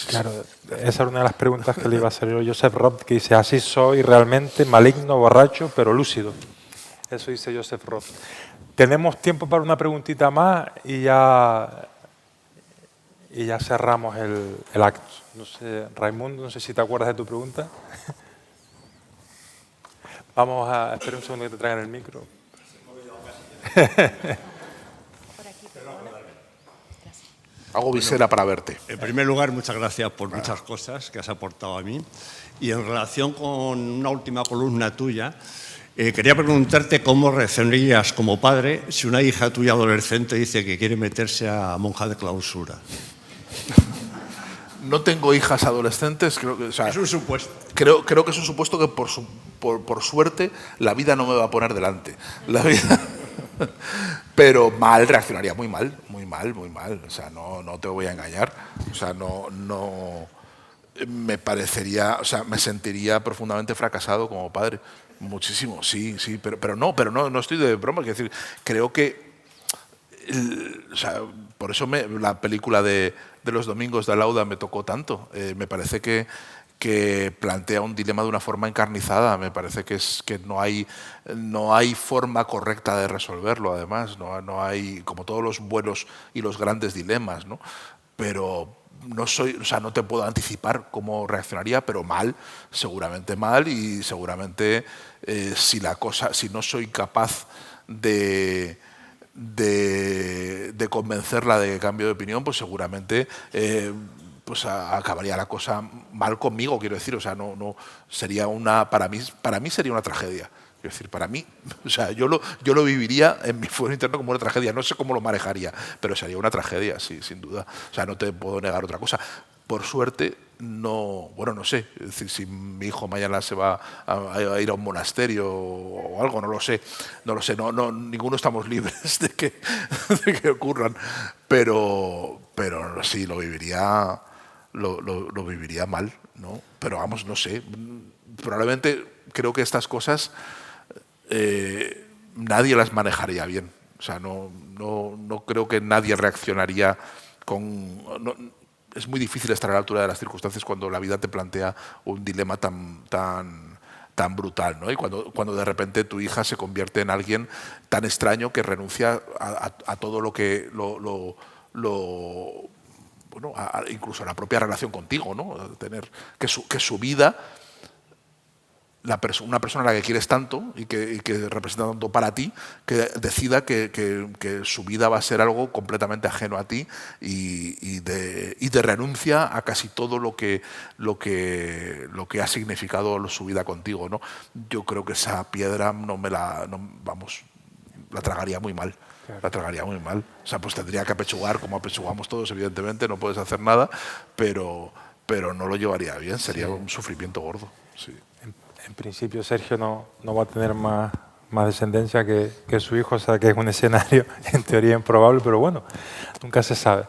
Claro, esa era una de las preguntas que le iba a hacer yo a Joseph Roth, que dice: así soy realmente, maligno, borracho, pero lúcido. Eso dice Joseph Roth. Tenemos tiempo para una preguntita más y ya cerramos el acto. No sé, Raimundo, no sé si te acuerdas de tu pregunta. Vamos a esperar un segundo que te traigan el micro. Hago visera para verte. En primer lugar, muchas gracias por muchas cosas que has aportado a mí. Y en relación con una última columna tuya, quería preguntarte cómo reaccionarías como padre si una hija tuya adolescente dice que quiere meterse a monja de clausura. No tengo hijas adolescentes, creo que, o sea, es un supuesto. Creo que es un supuesto que por suerte la vida no me va a poner delante. Pero reaccionaría muy mal. O sea, no te voy a engañar. O sea, no me parecería, o sea, me sentiría profundamente fracasado como padre. Muchísimo, sí, pero no estoy de broma. Quiero decir, creo que o sea, por eso la película de los domingos de Lauda me tocó tanto. Me parece que plantea un dilema de una forma encarnizada. Me parece que no hay forma correcta de resolverlo, además. No hay, como todos los buenos y los grandes dilemas, ¿no? Pero no soy, o sea, no te puedo anticipar cómo reaccionaría, pero mal, seguramente mal, y seguramente si no soy capaz de convencerla de cambio de opinión, pues seguramente pues acabaría la cosa mal conmigo, quiero decir, o sea, no sería para mí sería una tragedia. Es decir, para mí, o sea, yo lo viviría en mi fuero interno como una tragedia. No sé cómo lo manejaría, pero sería una tragedia, sí, sin duda. O sea, no te puedo negar otra cosa. Por suerte, no sé. Es decir, si mi hijo mañana se va a ir a un monasterio o algo, no lo sé. Ninguno estamos libres de que ocurran. Pero sí, lo viviría mal, ¿no? Pero vamos, no sé. Probablemente creo que estas cosas nadie las manejaría bien. O sea, no creo que nadie reaccionaría es muy difícil estar a la altura de las circunstancias cuando la vida te plantea un dilema tan brutal, ¿no? Y cuando de repente tu hija se convierte en alguien tan extraño que renuncia a todo lo que incluso a la propia relación contigo, ¿no? Tener que su vida, una persona a la que quieres tanto y que representa tanto para ti, que decida que su vida va a ser algo completamente ajeno a ti y de renuncia a casi todo lo que ha significado su vida contigo, ¿no? Yo creo que esa piedra la tragaría muy mal. Claro. La tragaría muy mal. O sea, pues tendría que apechugar como apechugamos todos, evidentemente, no puedes hacer nada, pero no lo llevaría bien, sería un sufrimiento gordo. Sí. En principio Sergio no va a tener más descendencia que su hijo, o sea que es un escenario en teoría improbable, pero bueno, nunca se sabe.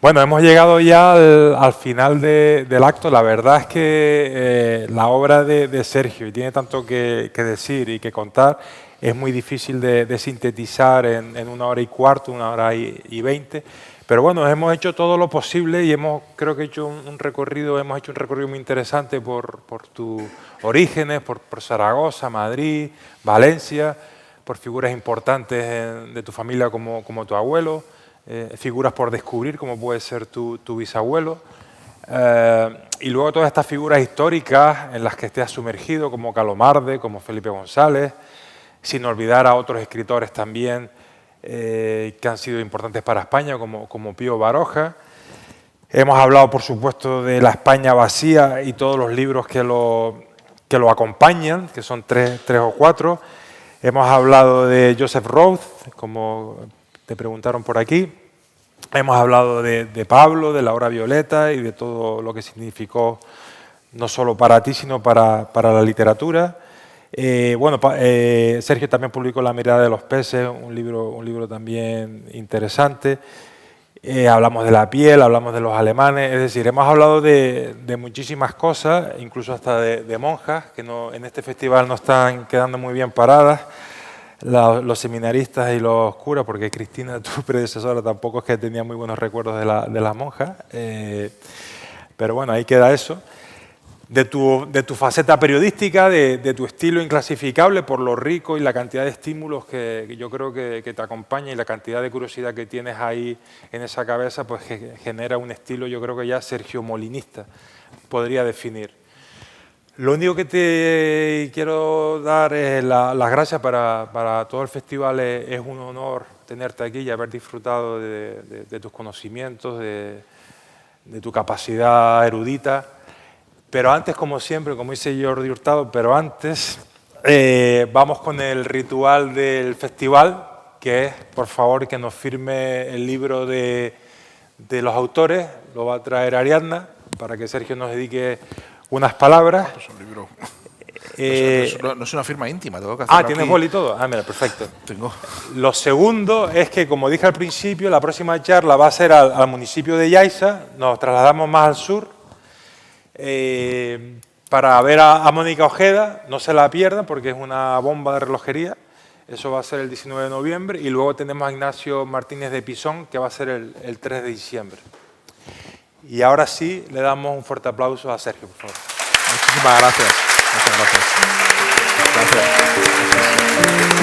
Bueno, hemos llegado ya al final del acto. La verdad es que la obra de Sergio, y tiene tanto que decir y que contar, es muy difícil de sintetizar en 1 hora y cuarto, 1 hora y 20. Pero bueno, hemos hecho todo lo posible y creo que hemos hecho un recorrido muy interesante por tus orígenes, por Zaragoza, Madrid, Valencia, por figuras importantes de tu familia como tu abuelo, figuras por descubrir como puede ser tu bisabuelo, y luego todas estas figuras históricas en las que te has sumergido, como Calomarde, como Felipe González, sin olvidar a otros escritores también que han sido importantes para España, como Pío Baroja. Hemos hablado, por supuesto, de la España vacía y todos los libros que lo acompañan, que son tres o 4. Hemos hablado de Joseph Roth, como te preguntaron por aquí. Hemos hablado de Pablo, de la Hora Violeta y de todo lo que significó no solo para ti, sino para la literatura. Sergio también publicó La mirada de los peces, un libro también interesante. Hablamos de la piel, hablamos de los alemanes, es decir, hemos hablado de muchísimas cosas, incluso hasta de monjas, que en este festival no están quedando muy bien paradas, los seminaristas y los curas, porque Cristina, tu predecesora, tampoco es que tenía muy buenos recuerdos de las monjas, pero bueno, ahí queda eso. De tu faceta periodística, de tu estilo inclasificable por lo rico y la cantidad de estímulos que yo creo que te acompaña y la cantidad de curiosidad que tienes ahí en esa cabeza, pues que genera un estilo, yo creo que ya Sergio Molinista podría definir. Lo único que te quiero dar es las gracias para todo el festival. Es un honor tenerte aquí y haber disfrutado de tus conocimientos, de tu capacidad erudita. Pero antes, como siempre, como dice Jordi Hurtado, vamos con el ritual del festival, que es, por favor, que nos firme el libro de los autores. Lo va a traer Ariadna, para que Sergio nos dedique unas palabras. Es un libro. No es una firma íntima, tengo que hacerlo. ¿Tienes boli y todo? Mira, perfecto. Tengo. Lo segundo es que, como dije al principio, la próxima charla va a ser al municipio de Yaiza. Nos trasladamos más al sur, para ver a Mónica Ojeda. No se la pierdan porque es una bomba de relojería. Eso va a ser el 19 de noviembre y luego tenemos a Ignacio Martínez de Pisón, que va a ser el 3 de diciembre. Y ahora sí, le damos un fuerte aplauso a Sergio, por favor. Muchísimas gracias. Muchas gracias. Gracias.